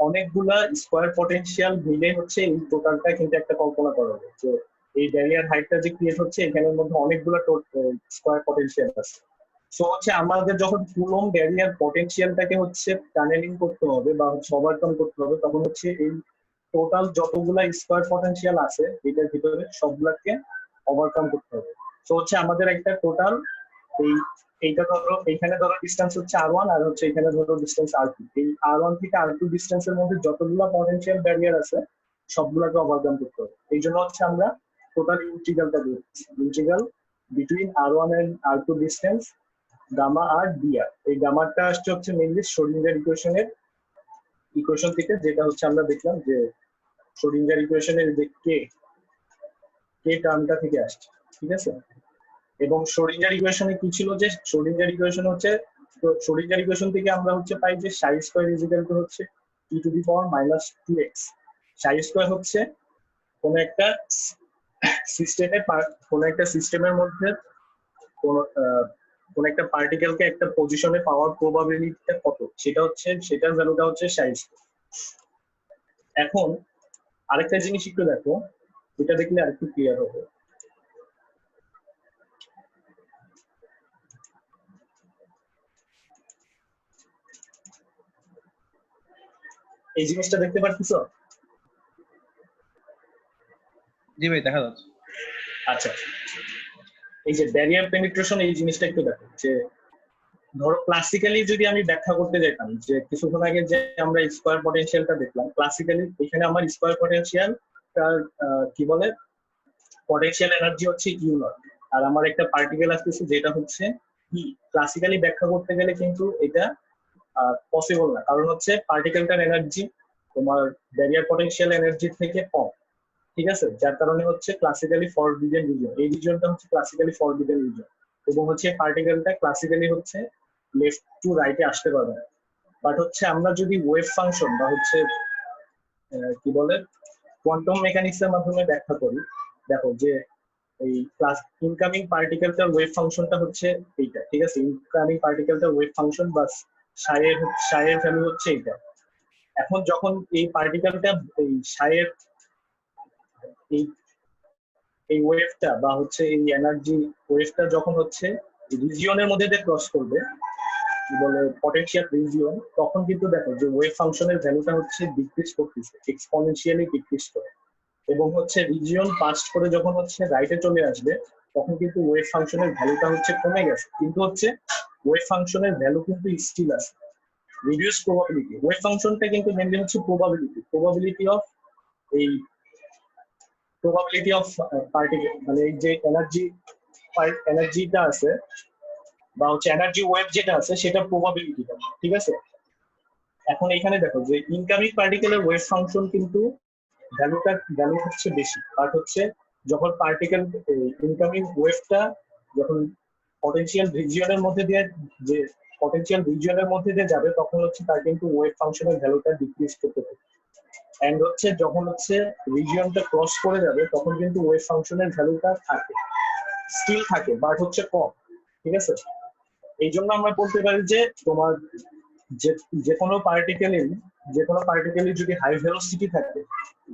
অনেকগুলা স্কয়ার পটেনশিয়াল মিলে হচ্ছে এই টোটালটা কিন্তু একটা কল্পনা করা হবে যে এই ব্যারিয়ার হাইটটা যে ক্রিয়েট হচ্ছে এখানের মধ্যে অনেকগুলা স্কয়ার পটেনশিয়াল আছে। সো হচ্ছে আমাদের যখন কুলম্ব ব্যারিয়ার পটেনশিয়ালটাকে হচ্ছে টানেলিং করতে হবে বা হচ্ছে ওভারকাম করতে হবে তখন হচ্ছে এই টোটাল যতগুলা স্কয়ার পটেনশিয়াল আছে এটার ভিতরে সবগুলাকে ওভারকাম করতে হবে। তো হচ্ছে আমাদের একটা টোটাল এইটা ধরো এখানে ধরো ডিস্টেন্স হচ্ছে R1 আর হচ্ছে এখানে ধরো ডিস্টেন্স R2, এই R1 থেকে R2 ডিস্টেন্সের মধ্যে যতগুলো পটেনশিয়াল ব্যারিয়ার আছে সবগুলোকে ওভারকাম করতে হবে। এই জন্য হচ্ছে আমরা টোটাল ইন্টিগ্রালটা দিচ্ছি, integral between R1 and R2 distance gamma R dr। এই গামাটা আসছে হচ্ছে মেইনলি শ্রোডিঙ্গার ইকুয়েশন থেকে, যেটা হচ্ছে আমরা দেখলাম যে শ্রোডিঙ্গার ইকুয়েশনের যে কে টার্মটা থেকে আসছে, ঠিক আছে। এবং শ্রোডিঙ্গার ইকুয়েশনে কি ছিল যে শ্রোডিঙ্গার ইকুয়েশন হচ্ছে শ্রোডিঙ্গার ইকুয়েশন থেকে আমরা হচ্ছে পাই যে সাই স্কয়ার ইজ ইকুয়াল টু হচ্ছে e⁻²x। সাই স্কয়ার হচ্ছে কোন একটা সিস্টেমের মধ্যে কোন একটা পার্টিকেলকে একটা পজিশনে পাওয়ার প্রবাবিলিটিটা কত সেটার ভ্যালুটা হচ্ছে সাই স্কয়ার। এখন আরেকটা জিনিস একটু দেখো, এটা দেখলে আরেকটু ক্লিয়ার হবে। এই জিনিসটা দেখতে পাচ্ছ? জি ভাই দেখা যাচ্ছে। আচ্ছা, এই যে ব্যারিয়ার পেনিট্রেশন এই জিনিসটা একটু দেখো যে ধরো ক্লাসিক্যালি যদি আমি ব্যাখ্যা করতে যেতাম যে কিছুক্ষণ আগে যে আমরা স্কয়ার পটেনশিয়ালটা দেখলাম, ক্লাসিক্যালি এখানে আমার স্কয়ার পটেনশিয়াল তার কি বলে পটেনশিয়াল এনার্জি হচ্ছে U0 আর আমার একটা পার্টিকেল আসতেছে যেটা হচ্ছে E। ক্লাসিক্যালি ব্যাখ্যা করতে গেলে কিন্তু এটা পসিবল না, কারণ হচ্ছে পার্টিকেলটার এনার্জি তোমার ব্যারিয়ার পটেনশিয়াল এনার্জির থেকে কম, ঠিক আছে, যার কারণে হচ্ছে ক্লাসিক্যালি ফরবিডেন রিজন, এই রিজনটা হচ্ছে ক্লাসিক্যালি ফরবিডেন রিজন। এবং হচ্ছে পার্টিকেলটা ক্লাসিক্যালি হচ্ছে লেফট টু রাইটে আসতে পারবে না। বাট হচ্ছে আমরা যদি ওয়েভ ফাংশন বা হচ্ছে কি বলে কোয়ান্টাম মেকানিক্সের মাধ্যমে ব্যাখ্যা করি, দেখো যে এই ইনকামিং পার্টিকেলটার ওয়েভ ফাংশনটা হচ্ছে এইটা, ঠিক আছে, ইনকামিং পার্টিকেলটার ওয়েভ ফাংশন বা সাইয়ের ভ্যালু হচ্ছে এইটা। এখন যখন এই পার্টিকেলটা এই সাইয়ের এই ওয়েভটা বা হচ্ছে এই এনার্জি ওয়েভটা যখন হচ্ছে রিজিয়নের মধ্যে দিয়ে ক্রস করবে কি বলে পটেনশিয়াল রিজিয়ন, তখন কিন্তু দেখো যে ওয়েভ ফাংশনের ভ্যালুটা হচ্ছে ডিক্রিজ করতেছে, এক্সপোনেনশিয়ালি ডিক্রিজ করে। এবং হচ্ছে রিজিয়ন পাস করে যখন হচ্ছে রাইটে চলে আসবে তখন কিন্তু ওয়েভ ফাংশনের ভ্যালুটা হচ্ছে কমে গেছে, কিন্তু হচ্ছে ওয়েভ ফাংশনের ভ্যালু কিন্তু স্টিল আছে। রিডিউস প্রবাবিলিটি ওয়েভ ফাংশনটা কিন্তু মেনলি হচ্ছে প্রবাবিলিটি অফ এই প্রবাবিলিটি অফ পার্টিকেল মানে এই যে এনার্জিটা আছে বা হচ্ছে এনার্জি ওয়েভ যেটা আছে সেটা প্রবাবিলিটিটা, ঠিক আছে। এখন এখানে দেখো যে ইনকামিং পার্টিকেলের ওয়েভ ফাংশন কিন্তু ভ্যালু হচ্ছে বেশি, বাট হচ্ছে যখন পার্টিকেল ইনকামিং ওয়েভটা যখন পটেনশিয়াল রিজিয়নের মধ্যে দিয়ে যে পটেনশিয়াল রিজিয়নের মধ্যে দিয়ে যাবে তখন হচ্ছে তার কিন্তু ওয়েভ ফাংশনের ভ্যালুটা ডিক্রিজ করতে থাকে। এন্ড হচ্ছে যখন হচ্ছে রিজিয়নটা ক্রস করে যাবে তখন কিন্তু ওয়েভ ফাংশনের ভ্যালুটা থাকে, স্টিল থাকে, বাট হচ্ছে কম। ঠিক আছে, এই জন্য আমরা বলতে পারি যে তোমার যে যে কোনো পার্টিকেলের যদি হাই ভেলোসিটি থাকে,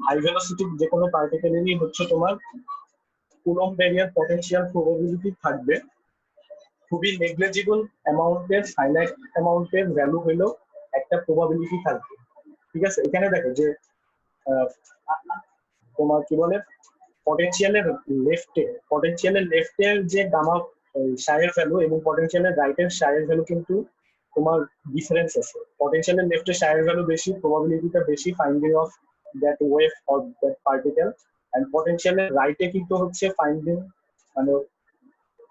হাই ভেলোসিটি যে কোনো পার্টিকেলেরই হচ্ছে তোমার কুলম্ব ব্যারিয়ার পটেনশিয়াল প্রবাবিলিটি থাকবে খুবই নেগলিজিবল অ্যামাউন্টের, ফাইনাইট অ্যামাউন্টের ভ্যালু হইলেও একটা প্রবাবিলিটি থাকবে। ঠিক আছে, এখানে দেখো যে আহ, তোমার কি বলে পটেনশিয়ালের লেফটের যে গামা সাইয়ের ভ্যালু এবং পটেনশিয়ালের রাইটের সাইয়ের ভ্যালু কিন্তু তোমার ডিফারেন্স আছে। পটেনশিয়ালের লেফটের সাইয়ের ভ্যালু বেশি, প্রবাবিলিটিটা বেশি finding of that wave or that particle, and পটেনশিয়ালের রাইটে কিন্তু হচ্ছে ফাইন্ডিং মানে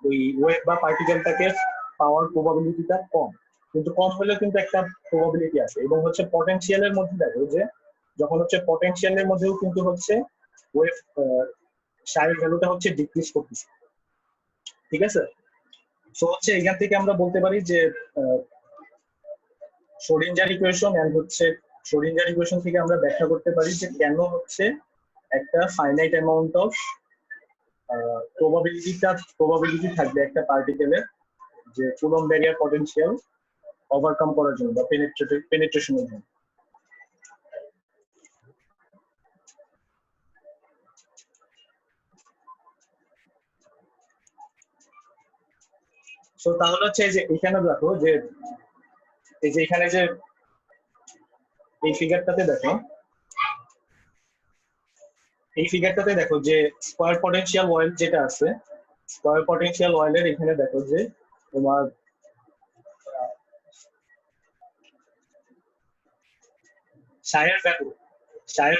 ওই ওয়েভ বা পার্টিকেলটাকে পাওয়ার প্রবাবিলিটিটা কম, কিন্তু কম হলেও কিন্তু একটা প্রবাবিলিটি আছে। এবং হচ্ছে পটেনশিয়ালের মধ্যে দেখো যে যখন হচ্ছে পটেনশিয়ালের মধ্যেও কিন্তু হচ্ছে ওয়েভ সাইয়ের ভ্যালুটা হচ্ছে ডিক্রিজ করতেছে। ঠিক আছে, সো হচ্ছে এখান থেকে আমরা বলতে পারি যে শ্রোডিঞ্জার ইকুয়েশন এন্ড হচ্ছে শ্রোডিঞ্জার ইকুয়েশন থেকে আমরা ব্যাখ্যা করতে পারি যে কেন হচ্ছে একটা ফাইনাইট অ্যামাউন্ট অফ প্রবাবিলিটি থাকবে একটা পার্টিকেলের যে কুলম্ব ব্যারিয়ার পটেনশিয়াল ওভারকাম করার জন্য বা পেনিট্রেশনের জন্য। সো তাহলে হচ্ছে এই যে এখানে দেখো যে এই যে এখানে যে এই ফিগারটাতে দেখো, এই ফিগারটাতে দেখো যে স্কয়ার পটেনশিয়াল অয়েল যেটা আছে, স্কয়ার পটেনশিয়াল অয়েলের এখানে দেখো যে তোমার সায়ের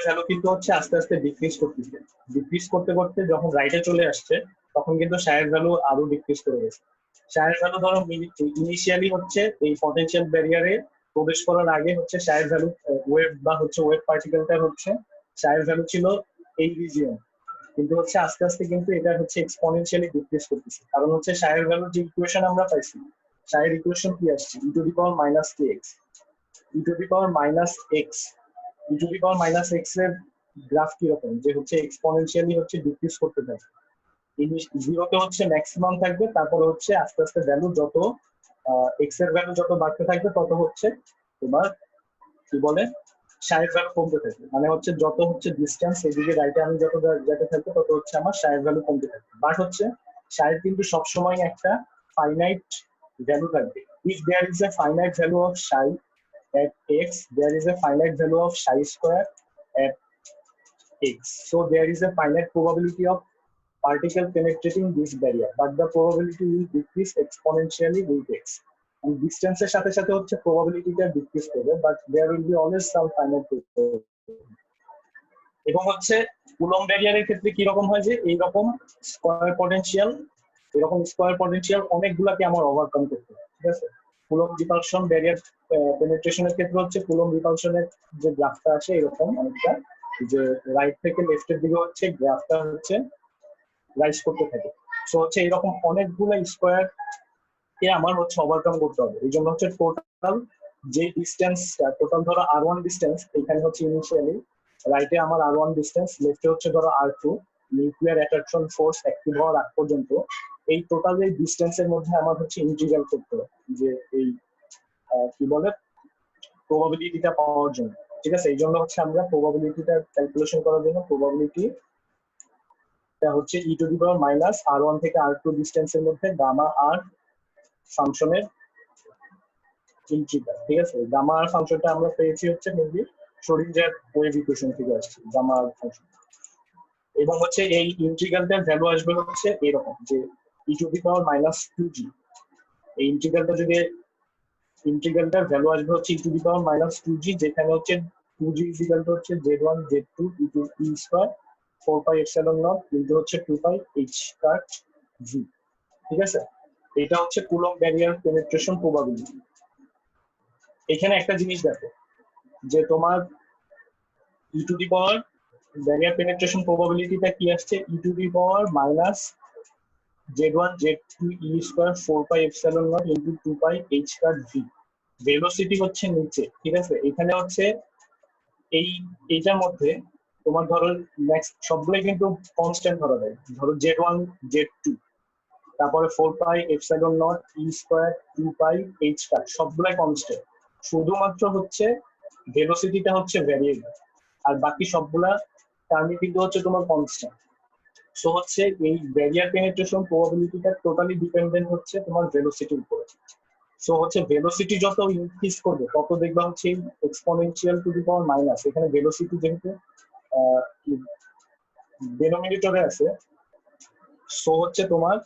ভ্যালু কিন্তু হচ্ছে আস্তে আস্তে ডিক্রিজ করতেছে। ডিক্রিজ করতে করতে যখন রাইটে চলে আসছে তখন কিন্তু সায়ের ভ্যালু আরো ডিক্রিজ করে গেছে। সায়ের ভ্যালু ধরো ইনিশিয়ালি হচ্ছে এই পটেনশিয়াল ব্যারিয়ারে প্রবেশ করার আগে হচ্ছে সায়ের ভ্যালু ওয়েভ বা হচ্ছে ওয়েভ পার্টিকেলটার হচ্ছে সায়ের ভ্যালু ছিল এই রিজিয়ন, কিন্তু হচ্ছে আস্তে আস্তে কিন্তু এটা হচ্ছে এক্সপোনেনশিয়ালি ডিক্রিজ করতেছে। কারণ হচ্ছে সায়ের ভ্যালুর যে ইকুয়েশন আমরা পাইছি, সায়ের ইকুয়েশন কি আসছে e to the power minus k x, e to the power minus x, e to the power minus x এর গ্রাফ কিরকম যে হচ্ছে এক্সপোনেনশিয়ালি হচ্ছে ডিক্রিজ করতে থাকে। জিরোতে হচ্ছে ম্যাক্সিমাম থাকবে, তারপরে হচ্ছে আস্তে আস্তে ভ্যালু যত এক্স এর ভ্যালু যত বাড়তে থাকবে তত হচ্ছে তোমার কি বলে সাইড ভ্যালু কমতে থাকবে। মানে হচ্ছে যত হচ্ছে ডিস্টেন্স এদিকে রাইটে আমি যত যেতে থাকবে তত হচ্ছে আমার সাইড ভ্যালু কমতে থাকবে। বাট হচ্ছে সাইড কিন্তু সবসময় একটা ফাইনাইট ভ্যালু থাকবে। If there is a finite value of psi at x, there is a finite value of psi square at x. So there is a finite probability of particle penetrating this barrier, but the probability will decrease exponentially with x. And distance এর সাথে সাথে হচ্ছে probability-টা decrease করবে, but there will be always some finite probability. এবং হচ্ছে coulomb ব্যারিয়ারের ক্ষেত্রে কি রকম হয় যে এইরকম স্কয়ার পটেনশিয়াল অনেকগুলাকে আমার ওভারকাম করতে হবে। ঠিক আছে, কুলম্ব রিপালশন ব্যারিয়ার পেনিট্রেশনের ক্ষেত্রে হচ্ছে কুলম্ব রিপালশনের যে গ্রাফটা আছে এরকম অনেকটা, যে রাইট থেকে লেফটের দিকে হচ্ছে গ্রাফটা হচ্ছে রাইজ করতে থাকে। সো হচ্ছে এরকম অনেকগুলো স্কয়ার কে আমার হচ্ছে ওভারকাম করতে হবে। এই জন্য হচ্ছে টোটাল যে ডিস্টেন্স, টোটাল ধরো r1 ডিস্টেন্স, এখানে হচ্ছে ইনিশিয়ালি রাইটে আমার r1 ডিস্টেন্স, লেফটে হচ্ছে ধরো r2, nuclear attraction force active হওয়ার আগ পর্যন্ত এই টোটাল এই ডিস্টেন্সের মধ্যে আমার হচ্ছে ইন্টিগ্রাল করতে হবে যে এই কি বলে প্রবাবিলিটিটা পাওয়ার জন্য। ঠিক আছে, এই জন্য হচ্ছে আমরা প্রবাবিলিটিটা ক্যালকুলেশন করার জন্য প্রবাবিলিটি হচ্ছে e to the power minus r1 থেকে r2 ডিস্টেন্সের মধ্যে গামা আর ফাংশনের ইন্টিগ্রাল। ঠিক আছে, গামা আর ফাংশনটা আমরা পেয়েছি হচ্ছে মেনলি শ্রোডিঞ্জার ওয়েভ ইকুয়েশন থেকে আসছে গামা আর ফাংশন। এবং হচ্ছে এই ইন্টিগ্রালটার ভ্যালু আসবে হচ্ছে এরকম যে ই to the power minus 2g। এই ইন্টিগ্রালটার ভ্যালু আসবে হচ্ছে e to the power minus 2g, যেখানে হচ্ছে 2g ইকুয়াল টু হচ্ছে z1 z2 into e square 4 pi epsilon naught into হচ্ছে 2 পাই h কাট v। ঠিক আছে, এটা হচ্ছে কুলম্ব ব্যারিয়ার পেনিট্রেশন প্রবাবিলিটি। এখানে একটা জিনিস দেখো যে তোমার e to the power barrier penetration প্রবাবিলিটিটা কি আসছে e to the power minus z1 z2 e square 4 pi epsilon naught into 2 pi h cut v। Velocity হচ্ছে নিচে, ঠিক আছে। এখানে হচ্ছে এইটার মধ্যে তোমার ধরো ম্যাক্স সবগুলোই কিন্তু কনস্ট্যান্ট ধরা যায়। ধরো z1 z2 তারপরে 4 pi epsilon not E square 2 pi h কাট সবগুলাই কনস্ট্যান্ট। শুধুমাত্র হচ্ছে ভেলোসিটিটা হচ্ছে ভ্যারিয়েবল, আর বাকি সবগুলা টার্মই কিন্তু হচ্ছে তোমার কনস্ট্যান্ট। সো হচ্ছে এই ব্যারিয়ার পেনিট্রেশন প্রবাবিলিটিটা টোটালি ডিপেন্ডেন্ট হচ্ছে তোমার ভেলোসিটির উপরে। সো হচ্ছে ভেলোসিটি যত ইনক্রিজ করবে তত দেখবা হচ্ছে exponential two the power minus, এখানে ভেলোসিটি যেহেতু ডেনোমিনেটরে আছে, সো হচ্ছে তোমার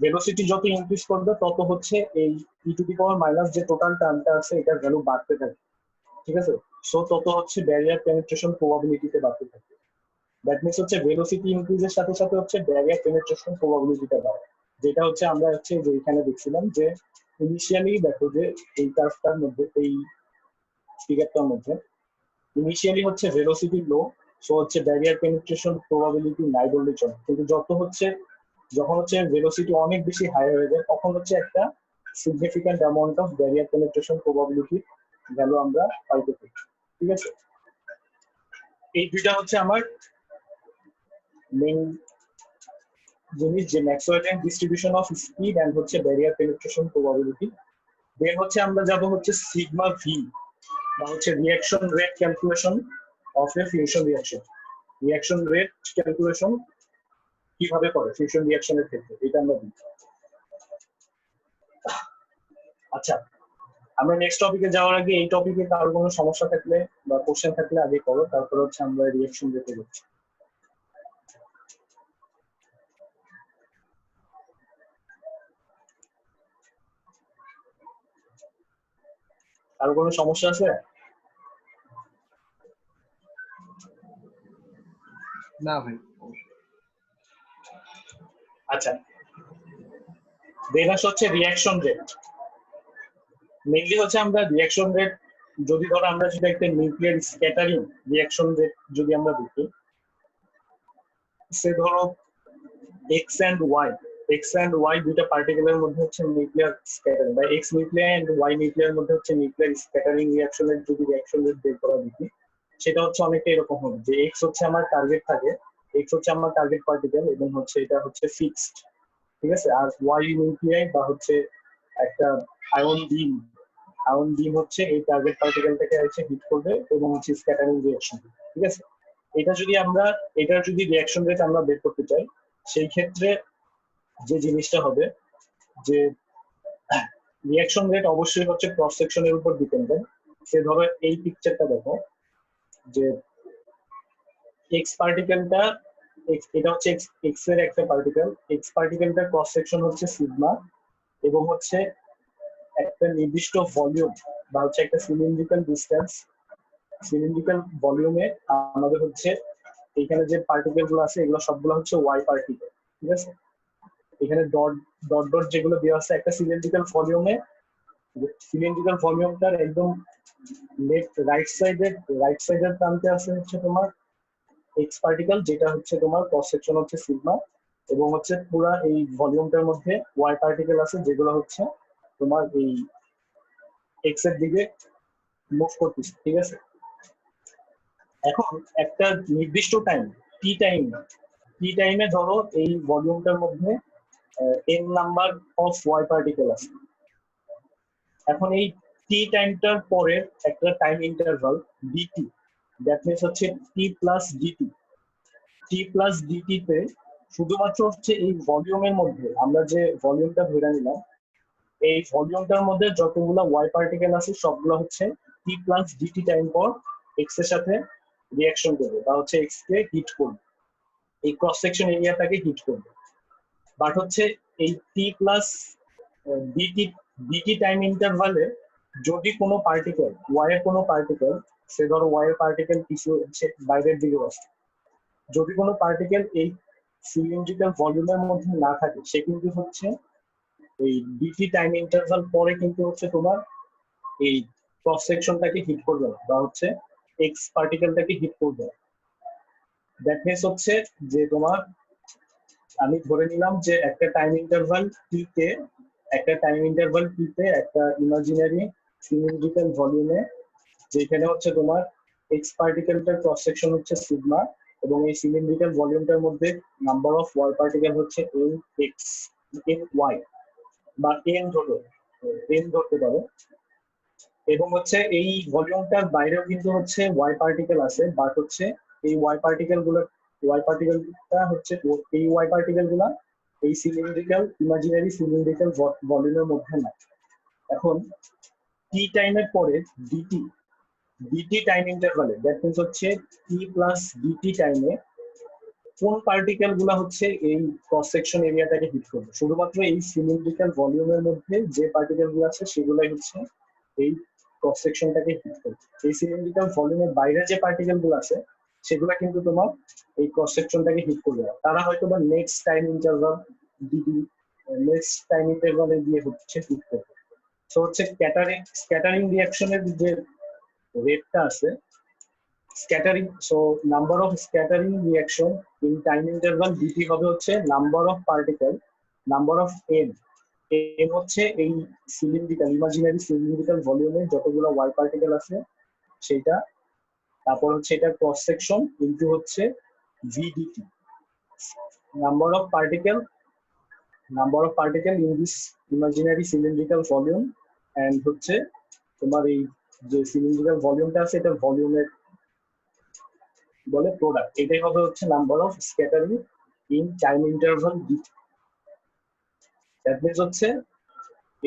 ভেলোসিটি যত ইনক্রিজ করবে তত হচ্ছে এই ই টু দি পাওয়ার মাইনাস যে টোটাল টার্মটা আছে এটার ভ্যালু বাড়তে থাকে, ঠিক আছে। সো তত হচ্ছে ব্যারিয়ার পেনিট্রেশন প্রবাবিলিটিতে বাড়তে থাকে। দ্যাট মিনস হচ্ছে ভেলোসিটি ইনক্রিজের সাথে সাথে হচ্ছে ব্যারিয়ার পেনিট্রেশন প্রবাবিলিটিটা বাড়ে, যেটা হচ্ছে আমরা হচ্ছে যে এখানে দেখছিলাম যে ইনিশিয়ালি দেখো যে এই কার্ভটার মধ্যে, এই ফিগারটার মধ্যে ইনিশিয়ালি হচ্ছে ভেলোসিটি লো, সো হচ্ছে ব্যারিয়ার পেনিট্রেশন প্রবাবিলিটি নাই বললে চলে। কিন্তু যখন হচ্ছে ভেলোসিটি অনেক বেশি হাই হয়ে যায় তখন হচ্ছে একটা significant amount of barrier penetration probability value আমরা পাইতে পারি, ঠিক আছে। এই দুইটা হচ্ছে আমার মেইন জিনিস, যে ম্যাক্সওয়েলিয়ান ডিস্ট্রিবিউশন অফ স্পিড এন্ড হচ্ছে ব্যারিয়ার পেনিট্রেশন প্রবাবিলিটি। দেন হচ্ছে আমরা যাব হচ্ছে সিগমা ভি বা হচ্ছে reaction rate calculation of A fusion reaction. Reaction rate calculation কিভাবে করে ফিউশন রিঅ্যাকশনের ক্ষেত্রে, এটা আমরা দেখব। আচ্ছা, আমরা নেক্সট টপিকে যাওয়ার আগে এই টপিকে কারো কোনো সমস্যা থাকলে বা কোশ্চেন থাকলে আগে করো, তারপর হচ্ছে আমরা রিঅ্যাকশন রেটে যাচ্ছি। কারো কোনো সমস্যা আছে? না ভাই। আচ্ছা, দেন হচ্ছে রিঅ্যাকশন রেট। মেইনলি হচ্ছে আমরা রিঅ্যাকশন রেট যদি ধরো আমরা যদি একটা নিউক্লিয়ার স্ক্যাটারিং রিঅ্যাকশন রেট যদি আমরা দেখি, সে ধরো এক্স এন্ড ওয়াই দুইটা পার্টিকেলের মধ্যে হচ্ছে নিউক্লিয়ার স্ক্যাটারিং, বা X nuclear and Y nuclear মধ্যে হচ্ছে নিউক্লিয়ার স্ক্যাটারিং রিঅ্যাকশনের যদি রিঅ্যাকশন রেট বের করা দেখি, সেটা হচ্ছে অনেকটা এরকম হবে যে এক্স হচ্ছে আমার টার্গেট থাকে, এক্স হচ্ছে আমার টার্গেট পার্টিকেল এবং হচ্ছে এটা হচ্ছে ফিক্সড, ঠিক আছে। আর ওয়াই নিউক্লিয়াই বা হচ্ছে একটা আয়ন বিম হচ্ছে এই টার্গেট পার্টিকেলটাকে এসে হিট করবে এবং হচ্ছে স্ক্যাটারিং রিঅ্যাকশন, ঠিক আছে। এটার যদি রিঅ্যাকশন রেট আমরা বের করতে চাই, সেই ক্ষেত্রে যে জিনিসটা হবে যে রিঅ্যাকশন রেট অবশ্যই হচ্ছে ক্রস সেকশনের উপর ডিপেন্ডেন্ট। সে ধরো এই পিকচারটা দেখো যে এক্স পার্টিকেলটা, এটা হচ্ছে এক্স এর একটা পার্টিকেল, এক্স পার্টিকেলটার ক্রস সেকশন হচ্ছে সিগমা এবং হচ্ছে একটা নির্দিষ্ট ভলিউম বা হচ্ছে একটা সিলিন্ড্রিক্যাল ডিসটেন্স, সিলিন্ড্রিক্যাল ভলিউমে আমাদের হচ্ছে এখানে যে পার্টিকেল গুলো আছে এগুলো সবগুলো হচ্ছে ওয়াই পার্টিকেল, ঠিক আছে। এখানে ডট ডট ডট যেগুলো দেওয়া আছে একটা সিলিন্ড্রিক্যাল ভলিউমটার একদম রাইট সাইডের প্রান্তে আছে হচ্ছে তোমার এক্স পার্টিকেল, যেটা হচ্ছে তোমার ক্রস সেকশন হচ্ছে সিগমা, এবং হচ্ছে পুরা এই ভলিউমটার মধ্যে ওয়াই পার্টিকেল আছে যেগুলো হচ্ছে তোমার এই এক্স এর দিকে মুভ করতেছে, ঠিক আছে। এখন একটা নির্দিষ্ট টি টাইমে ধরো এই ভলিউমটার মধ্যে N number of Y particle আছে। এখন এই টি টাইমটার পরে একটা time interval DT, that means হচ্ছে টি প্লাস ডিটি তে শুধুমাত্র হচ্ছে এই ভলিউমের মধ্যে আমরা যে ভলিউমটা ধরে নিলাম, এই ভলিউমটার মধ্যে যতগুলো ওয়াই পার্টিকেল আছে সবগুলো হচ্ছে টি প্লাস ডিটি টাইম পর এক্স এর সাথে রিঅ্যাকশন করবে বা হচ্ছে এক্স কে হিট করবে, এই ক্রস সেকশন এরিয়াটাকে হিট করবে। বাট হচ্ছে এই টি প্লাস ডিটি টাইম ইন্টারভালে যদি কোনো পার্টিকেল সে ধরো ওয়াই এর পার্টিকেল কিছু হচ্ছে বাইরের দিকে আসছে, যদি কোনো পার্টিকেল এই সিলিন্ড্রিক্যাল ভলিউমের মধ্যে না থাকে, সে কিন্তু হচ্ছে এই ডিটি টাইম ইন্টারভাল পরে কিন্তু হচ্ছে তোমার এই ক্রস সেকশনটাকে হিট করবে না বা হচ্ছে এক্স পার্টিকেলটাকে হিট করবে না। দ্যাট মিনস হচ্ছে যে তোমার আমি ধরে নিলাম যে একটা টাইম ইন্টারভাল তে একটা ইমাজিনারি সিলিন্ড্রিক্যাল ভলিউমে, যেখানে হচ্ছে তোমার এক্স পার্টিকেলটার ক্রস সেকশন হচ্ছে সিগমা, এবং এই সিলিন্ড্রিক্যাল ভলিউমটার মধ্যে নাম্বার অফ ওয়াই পার্টিকেল হচ্ছে এন এক্স, এন ওয়াই বা এন ধরতে পারো। এবং হচ্ছে এই ভলিউমটার বাইরেও কিন্তু হচ্ছে ওয়াই পার্টিকেল আছে, বাট হচ্ছে এই ওয়াই পার্টিকেলটা হচ্ছে এই ওয়াই পার্টিকেল গুলা এই ইমাজিনারি সিলিন্ড্রিক্যাল ভলিউমের মধ্যে না। এখন টি টাইমের পরে ডিটি টাইম ইন্টারভালে, দ্যাট মিনস হচ্ছে টি প্লাস ডিটি টাইমে কোন পার্টিকেল গুলা হচ্ছে এই ক্রস সেকশন এরিয়াটাকে হিট করবে। শুধুমাত্র এই সিলিন্ড্রিক্যাল ভলিউমের মধ্যে যে পার্টিকেল গুলো আছে সেগুলাই হচ্ছে এই ক্রস সেকশনটাকে হিট করবে। এই সিলিন্ড্রিক্যাল ভলিউমের বাইরে যে পার্টিকেল গুলো আছে সেগুলা কিন্তু তোমার এই ক্রস সেকশনটাকে হিট করবে না। তারা হয়তো বা নেক্সট টাইম ইন্টারভালে গিয়ে হচ্ছে হিট করবে। তো হচ্ছে স্ক্যাটারিং রিঅ্যাকশনের যে রেটটা আছে, number of scattering reaction in time interval DT হবে হচ্ছে নাম্বার অফ এন হচ্ছে এই ইমাজিনারি সিলিন্ড্রিক্যাল ভলিউমে যতগুলো ওয়াই পার্টিকেল আছে সেটা, তারপর হচ্ছে এটা ক্রস সেকশন ইনটু হচ্ছে VDT, number of particle in this imaginary cylindrical volume, and হচ্ছে তোমার এই যে সিলিন্ড্রিক্যাল ভলিউমটা আছে এটা ভলিউমের বলে প্রোডাক্ট, এটাই হবে হচ্ছে number of scattering in time interval DT. That means হচ্ছে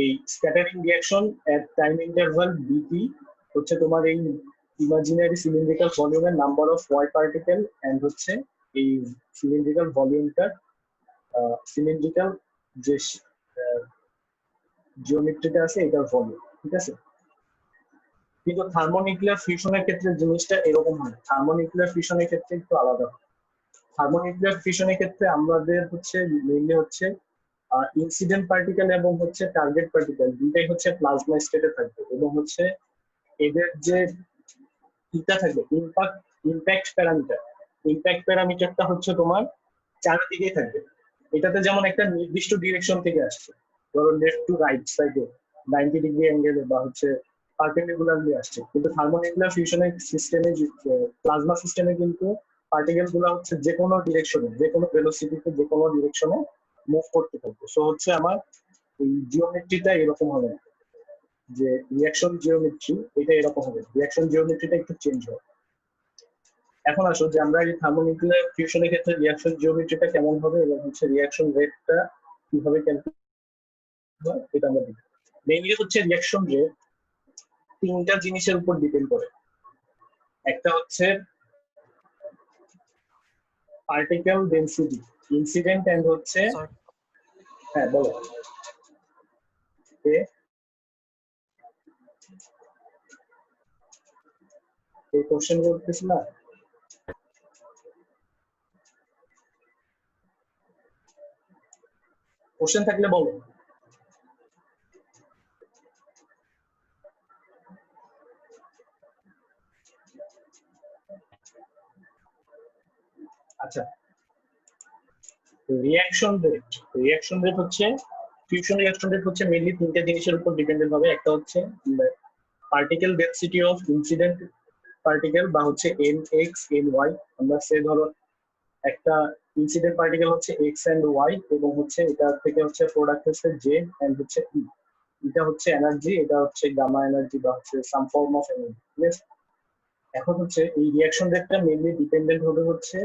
এই scattering reaction at time interval dt হচ্ছে তোমার এই ইমাজিনারি সিলিন্ড্রিক্যাল ভলিউমের number of Y particle and হচ্ছে এই সিলিন্ড্রিক্যাল ভলিউমটার সিলিন্ড্রিক্যাল যে জিওমেট্রিটা আছে এটার ভলিউম, ঠিক আছে। কিন্তু থার্মোনিউক্লিয়ার ফিউশনের ক্ষেত্রে জিনিসটা এরকম হয়, থার্মোনিউক্লিয়ার ফিউশনের ক্ষেত্রে একটু আলাদা। থার্মোনিউক্লিয়ার ফিউশনের ক্ষেত্রে আমাদের হচ্ছে মেইনলি হচ্ছে ইনসিডেন্ট পার্টিকেল এবং হচ্ছে টার্গেট পার্টিকেল দুইটাই হচ্ছে প্লাজমা স্টেটে থাকবে, এবং হচ্ছে এদের যে ইটা থাকবে ইম্প্যাক্ট প্যারামিটারটা হচ্ছে তোমার চারিদিকেই থাকবে। এটাতে যেমন একটা নির্দিষ্ট ডিরেকশন থেকে আসছে, ধরো লেফট টু রাইট সাইডে 90 ডিগ্রি অ্যাঙ্গেলে বা হচ্ছে পার্পেন্ডিকুলারলি আসছে। কিন্তু থার্মোনিউক্লিয়ার ফিউশনের সিস্টেমে, প্লাজমা সিস্টেমে কিন্তু পার্টিকেল গুলা হচ্ছে যে কোনো ডিরেকশনে, যে কোনো ভেলোসিটিতে, যে কোনো ডিরেকশনে মুভ করতে থাকবে। সো হচ্ছে আমার এই জিওমেট্রিটা এরকম হবে না, যে রিঅ্যাকশন জিওমেট্রি এটা এরকম হবে, রিঅ্যাকশন জিওমেট্রিটা একটু চেঞ্জ হবে। এখন আসো যে আমরা এই থার্মোনিউক্লিয়ার ফিউশনের ক্ষেত্রে রিঅ্যাকশন জিওমেট্রিটা কেমন হবে এবং হচ্ছে রিঅ্যাকশন রেটটা কিভাবে ক্যালকুলেট হয় এটা আমরা দেখব। মেইনলি হচ্ছে রিঅ্যাকশন রেট তিনটা জিনিসের উপর ডিপেন্ড করে। একটা হচ্ছে পার্টিকেল ডেনসিটি, ইনসিডেন্ট এন্ড হচ্ছে, হ্যাঁ বলো এই কোশ্চেন করতেছি না, কোশ্চেন থাকলে বলো। আচ্ছা, রিঅ্যাকশন রেট হচ্ছে ফিউশন রিঅ্যাকশন রেট হচ্ছে মেইনলি তিনটা জিনিসের উপর ডিপেন্ডেন্ট হবে। একটা হচ্ছে particle density of incident particle বা হচ্ছে এন এক্স এন ওয়াই। আমরা সে ধরো একটা ইনসিডেন্ট পার্টিকেল হচ্ছে এক্স এন্ড ওয়াই, এবং হচ্ছে এটা থেকে হচ্ছে প্রোডাক্ট হচ্ছে জে এন্ড হচ্ছে ই। এটা হচ্ছে এনার্জি, এটা হচ্ছে গামা এনার্জি বা হচ্ছে সাম ফর্ম অফ এনার্জি, ঠিক আছে। এখন হচ্ছে এই রিঅ্যাকশন রেটটা মেইনলি ডিপেন্ডেন্ট হবে হচ্ছে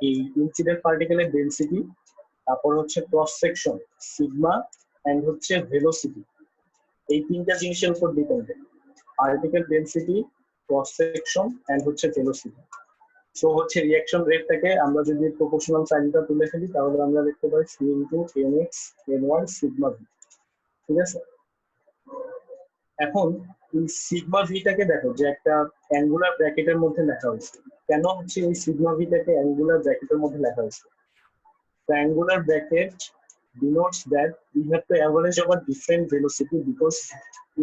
এই ইনসিডেন্ট পার্টিকেলের ডেনসিটি, তারপর হচ্ছে ক্রস সেকশন সিগমা এন্ড হচ্ছে ভেলোসিটি। এই তিনটা জিনিসের উপর dependent, particle density, cross section and হচ্ছে ভেলোসিটি। সো হচ্ছে রিঅ্যাকশন রেটটাকে আমরা যদি প্রপোর্শনাল সাইনটা তুলে ফেলি তাহলে আমরা লিখতে পারি c into n x n y sigma v, ঠিক আছে। এখন এই সিগমা ভিটাকে দেখো যে একটা অ্যাঙ্গুলার ব্র্যাকেটের মধ্যে লেখা হয়েছে। কেন হচ্ছে এই সিগমা ভিটাকে অ্যাঙ্গুলার ব্র্যাকেটের মধ্যে লেখা হয়েছে? The angular bracket denotes that we have to average over different velocity because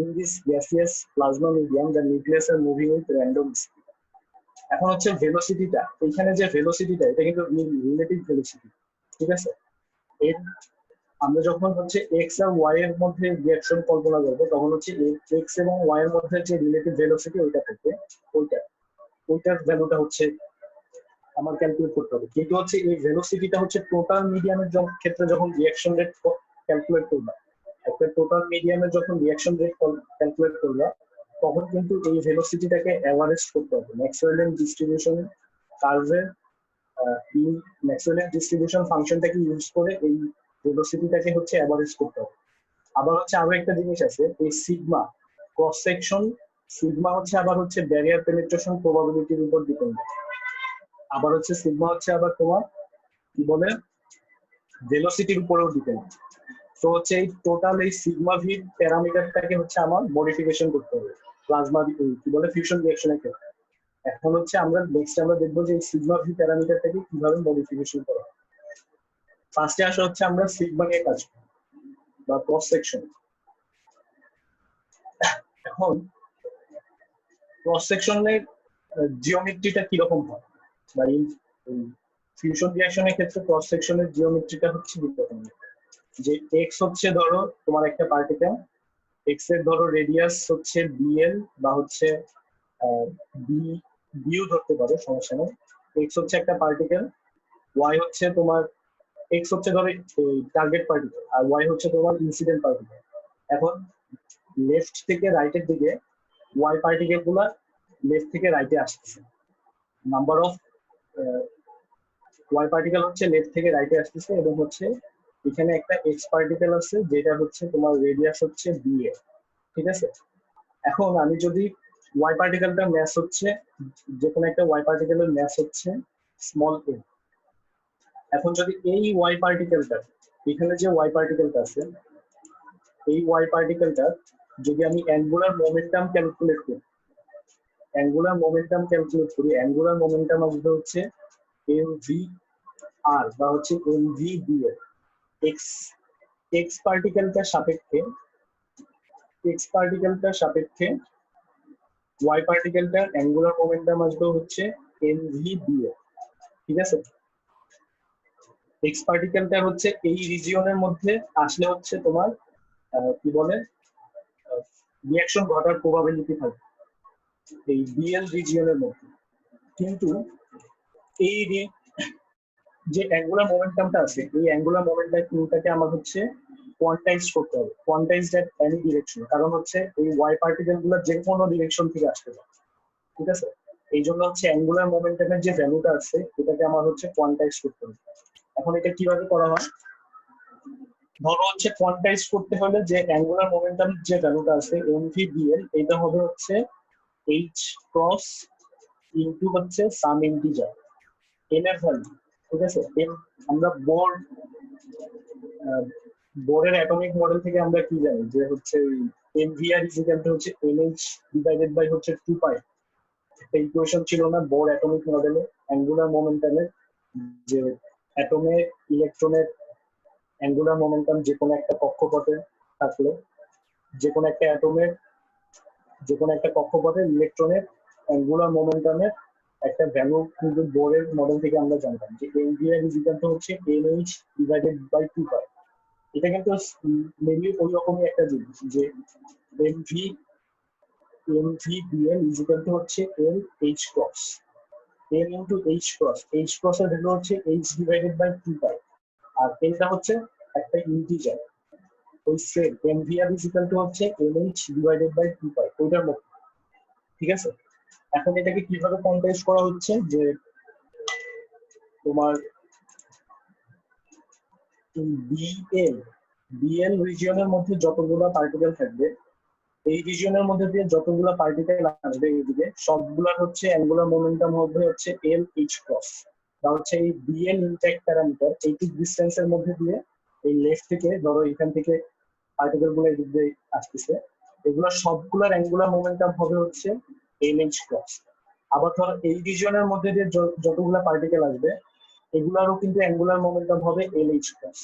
in this gaseous plasma medium the nucleus are moving with random speed. এখন হচ্ছে ভেলোসিটিটা, এখানে যে ভেলোসিটিটা এটা কিন্তু রিলেটিভ ভেলোসিটি। ঠিক আছে। এর আমরা যখন হচ্ছে এক্স আর ওয়াই এর মধ্যে রিঅ্যাকশন কল্পনা করবো তখন হচ্ছে এক্স এবং ওয়াই এর মধ্যে যে রিলেটিভ ভেলোসিটি ওইটা থাকে, ওইটা ওইটার ভ্যালুটা হচ্ছে আমার ক্যালকুলেট করতে হবে। কিন্তু হচ্ছে এই ভেলোসিটিটা হচ্ছে টোটাল মিডিয়ামের ক্ষেত্রে যখন রিঅ্যাকশন রেট ক্যালকুলেট করবা, একটা টোটাল মিডিয়ামের যখন রিঅ্যাকশন রেট ক্যালকুলেট করবা তখন কিন্তু এই ভেলোসিটিটাকে এভারেজ করতে হবে ম্যাক্সওয়েলের ডিস্ট্রিবিউশন কার্ভের ম্যাক্সওয়েলের ডিস্ট্রিবিউশন ফাংশনটাকে ইউজ করে এই ভেলোসিটিটাকে হচ্ছে এভারেজ করতে হবে। আবার হচ্ছে আরো একটা জিনিস আছে, এই সিগমা ক্রস সেকশন, সিগমা হচ্ছে আবার হচ্ছে ব্যারিয়ার পেনিট্রেশন প্রবাবিলিটির উপর ডিপেন্ড। আবার হচ্ছে সিগমা হচ্ছে আবার তোমার কি বলে ভেলোসিটির উপরেও ডিপেন্ড। তো হচ্ছে এই টোটাল এই সিগমা ভি প্যারামিটারটাকে হচ্ছে আমার মডিফিকেশন করতে হবে প্লাজমা কি বলে ফিউশন রিঅ্যাকশনের ক্ষেত্রে। এখন হচ্ছে আমরা দেখবো যে এই সিগমা ভি প্যারামিটারটাকে কিভাবে মডিফিকেশন করা হয়। ফার্স্টে আসা হচ্ছে আমরা সিগমা নিয়ে কাজ করি বা ক্রস সেকশন। এখন ক্রস সেকশনের জিওমেট্রিটা কিরকম হয় বা ফিউশন রিঅ্যাকশনের ক্ষেত্রে ক্রস সেকশনের জিওমেট্রিটা হচ্ছে কিরকম, যে এক্স হচ্ছে ধরো তোমার একটা পার্টিকেল, এক্স এর ধরো রেডিয়াস হচ্ছে বিএল বা হচ্ছে বিউ ধরতে পারো, সমস্যা নেই। এক্স হচ্ছে একটা পার্টিকেল, ওয়াই হচ্ছে তোমার এক্স হচ্ছে ধরো টার্গেট পার্টিকেল আর ওয়াই হচ্ছে তোমার ইনসিডেন্ট পার্টিকেল। এখন লেফট থেকে রাইটের দিকে ওয়াই পার্টিকেল গুলা লেফট থেকে রাইটে আসতেছে, নাম্বার অফ ওয়াই পার্টিকেল হচ্ছে লেফট থেকে রাইটে আসতেছে এবং হচ্ছে এখানে একটা এক্স পার্টিকেল আছে যেটা হচ্ছে তোমার রেডিয়াস হচ্ছে বিএ, ঠিক আছে। এখন আমি যদি ওয়াই পার্টিকেলটা ম্যাস হচ্ছে যে কোনো একটা ওয়াই পার্টিকেলের ম্যাস হচ্ছে স্মল এ, এখন যদি এই ওয়াই পার্টিকেলটা এখানে যে ওয়াই পার্টিকেলটা আছে এই ওয়াই পার্টিকেলটা যদি আমি অ্যাঙ্গুলার মোমেন্টাম ক্যালকুলেট করি, অ্যাঙ্গুলার মোমেন্টাম আসবে হচ্ছে এমভি আর বা হচ্ছে এমভি বিএ এক্স এক্স পার্টিকেলটার সাপেক্ষে ওয়াই পার্টিকেলটার অ্যাঙ্গুলার মোমেন্টাম আসবে হচ্ছে এমভি বিএ, ঠিক আছে। এক্স পার্টিকেলটা হচ্ছে এই রিজিয়নের মধ্যে আসলে হচ্ছে তোমার কি বলে রিঅ্যাকশন ঘটার প্রবাবিলিটি থাকে এই বিএল রিজিয়নের মধ্যে। কিন্তু এই যে অ্যাঙ্গুলার মোমেন্টামটা আছে এই অ্যাঙ্গুলার মোমেন্টামটাকে আমার হচ্ছে কোয়ান্টাইজ করতে হবে, কোয়ান্টাইজড এট এনি ডিরেকশন, কারণ হচ্ছে এই ওয়াই পার্টিকেল গুলো যে কোনো ডিরেকশন থেকে আসতে পারে, ঠিক আছে। এই জন্য হচ্ছে অ্যাঙ্গুলার মোমেন্টামের যে ভ্যালুটা আছে এটাকে আমার হচ্ছে কোয়ান্টাইজ করতে হবে। এখন এটা কিভাবে করা হয়, ধরো হচ্ছে কোয়ান্টাইজ করতে হলে যে অ্যাঙ্গুলার মোমেন্টাম যে ভ্যালুটা আছে এমভি বিএল এটা হবে হচ্ছে এইচ ক্রস ইনটু হচ্ছে সাম ইন্টিজার এন এর ভ্যালু, ঠিক আছে। আমরা বোরের অ্যাটমিক মডেল থেকে আমরা কি জানি যে হচ্ছে এমভিআর ইজ ইকুয়াল টু হচ্ছে এনএইচ ডিভাইডেড বাই হচ্ছে 2 পাই। একটা ইকুয়েশন ছিল না বোর অ্যাটমিক মডেলে অ্যাঙ্গুলার মোমেন্টামের, যে অ্যাটমে ইলেকট্রনের অ্যাঙ্গুলার মোমেন্টাম যে কোনো একটা কক্ষপথে থাকলে যে কোনো একটা অ্যাটমের যে কোনো একটা কক্ষপথে ইলেকট্রনের অ্যাঙ্গুলার মোমেন্টামের একটা ভ্যালু কিন্তু বোরের মডেল থেকে আমরা জানতাম যে এমভিআর ইজ ইকুয়াল টু হচ্ছে এনএইচ ডিভাইডেড বাই 2 পাই। এটা কিন্তু মেবি ওই রকমই একটা জিনিস যে এমভিবিএল ইজ ইকুয়াল টু হচ্ছে এল এইচ ক্রস এল ইনটু এইচ ক্রস এর ভ্যালু হচ্ছে এইচ ডিভাইডেড বাই 2 পাই আর এলটা হচ্ছে একটা ইন্টিজার, ওই same MVR is equal to হচ্ছে এলএইচ ডিভাইডেড বাই 2 পাই ওইটার মতো, ঠিক আছে। এখন এটাকে কিভাবে কোয়ান্টাইজ করা হচ্ছে যে তোমার বিএল রিজিয়নের মধ্যে যতগুলো পার্টিকেল থাকবে এই রিজিয়নের মধ্যে দিয়ে যতগুলো পার্টিকেল আসবে এইদিকে সবগুলোর হচ্ছে অ্যাঙ্গুলার মোমেন্টাম হবে হচ্ছে এল এইচ ক্রস বা হচ্ছে এই বিএল ইনট্যাক্ট প্যারামিটার এইটুক ডিস্টেন্সের মধ্যে দিয়ে এই লেফট থেকে ধরো এখান থেকে পার্টিকেল গুলো এদিক দিয়ে আসতেছে এগুলো সবগুলোর অ্যাঙ্গুলার মোমেন্টাম হবে হচ্ছে এল এইচ ক্রস। আবার ধরো এই রিজিয়নের মধ্যে দিয়ে যতগুলো পার্টিকেল আসবে এগুলারও কিন্তু অ্যাঙ্গুলার মোমেন্টাম হবে এল এইচ ক্রস।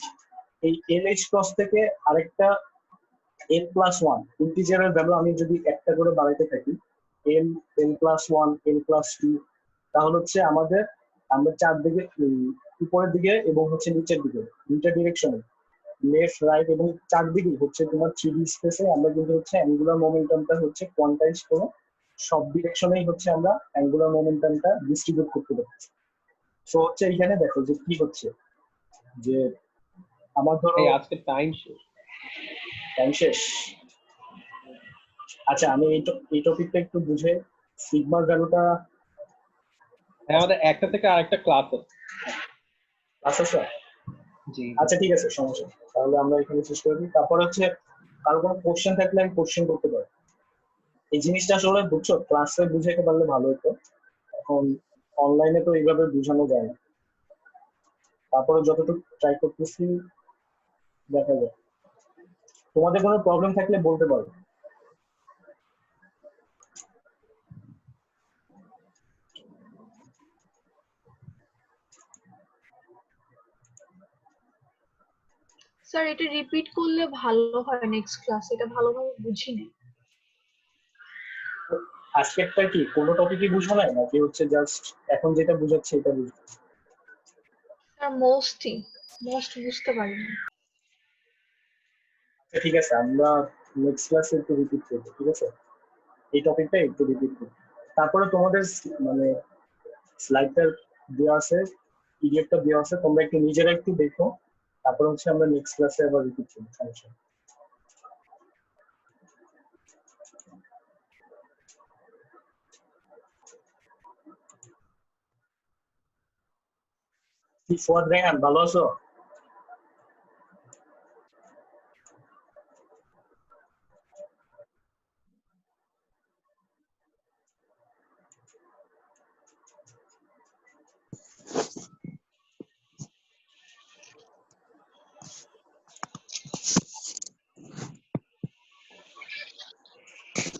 এই এল এইচ ক্রস থেকে আরেকটা n+1 ইন্টিজারের ভ্যালু আমি যদি একটা করে বাড়াইতে থাকি n+1 n+2 তাহলে হচ্ছে আমরা চারদিকে উপরের দিকে এবং হচ্ছে নিচের দিকে দুইটা ডিরেকশনে লেফট রাইট এবং চারদিকে হচ্ছে তোমার 3D স্পেসে আমরা কিন্তু হচ্ছে অ্যাঙ্গুলার মোমেন্টামটা হচ্ছে কোয়ান্টাইজ করে সব ডিরেকশনেই হচ্ছে আমরা অ্যাঙ্গুলার মোমেন্টামটা ডিস্ট্রিবিউট করতে পারছি। সো হচ্ছে এখানে দেখো যে কি হচ্ছে যে আমার ধরো এই আজকে টাইম শেষ। টাইম শেষ। আচ্ছা আমি এই টপিকটা একটু বুঝে সিগমার ভ্যালুটা আমাদের একটা থেকে আরেকটা ক্লাস আছে। আচ্ছা জি আচ্ছা ঠিক আছে, সমস্যা নেই। তাহলে আমরা এখানে শেষ করে দিই। তারপর হচ্ছে কারো কোনো কোশ্চেন থাকলে আমি কোশ্চেন করতে পারি। এই জিনিসটা আসলে বুঝছো ক্লাসে বুঝাইতে পারলে ভালো হতো, এখন অনলাইনে তো এইভাবে বোঝানো যায় না। তারপরে যতটুকু ট্রাই করতেছি দেখা যায়। তোমাদের কোনো প্রবলেম থাকলে বলতে পারো। স্যার এটা রিপিট করলে ভালো হয় নেক্সট ক্লাস, এটা ভালোভাবে বুঝিনি। আজকেরটা কি কোনো টপিকই বুঝো নাই নাকি হচ্ছে জাস্ট এখন যেটা বুঝাচ্ছে এটা বুঝো? স্যার মোস্ট বুঝতে পারিনি। আচ্ছা ঠিক আছে, আমরা নেক্সট ক্লাসে একটু রিপিট করবো, ঠিক আছে? এই টপিকটা একটু রিপিট করবো। তারপরে তোমাদের মানে স্লাইডটা দেওয়া আছে, পিডিএফটা দেওয়া আছে, তোমরা একটু নিজেরা একটু দেখো। তারপরে হচ্ছে আমরা নেক্সট ক্লাসে আবার রিপিট করবো, সমস্যা নেই। কি ফুয়াদ রেহান, ভালো আছো?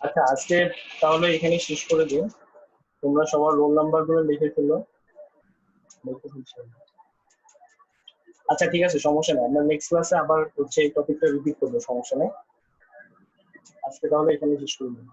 আচ্ছা আজকে তাহলে এখানে শেষ করে দিও। তোমরা সবার রোল নাম্বার গুলো লিখে ফেলো। আচ্ছা ঠিক আছে, সমস্যা নেই, আমরা নেক্সট ক্লাসে আবার হচ্ছে এই টপিকটা রিপিট করবো, সমস্যা নেই। আজকে তাহলে এখানে শেষ করে দিই।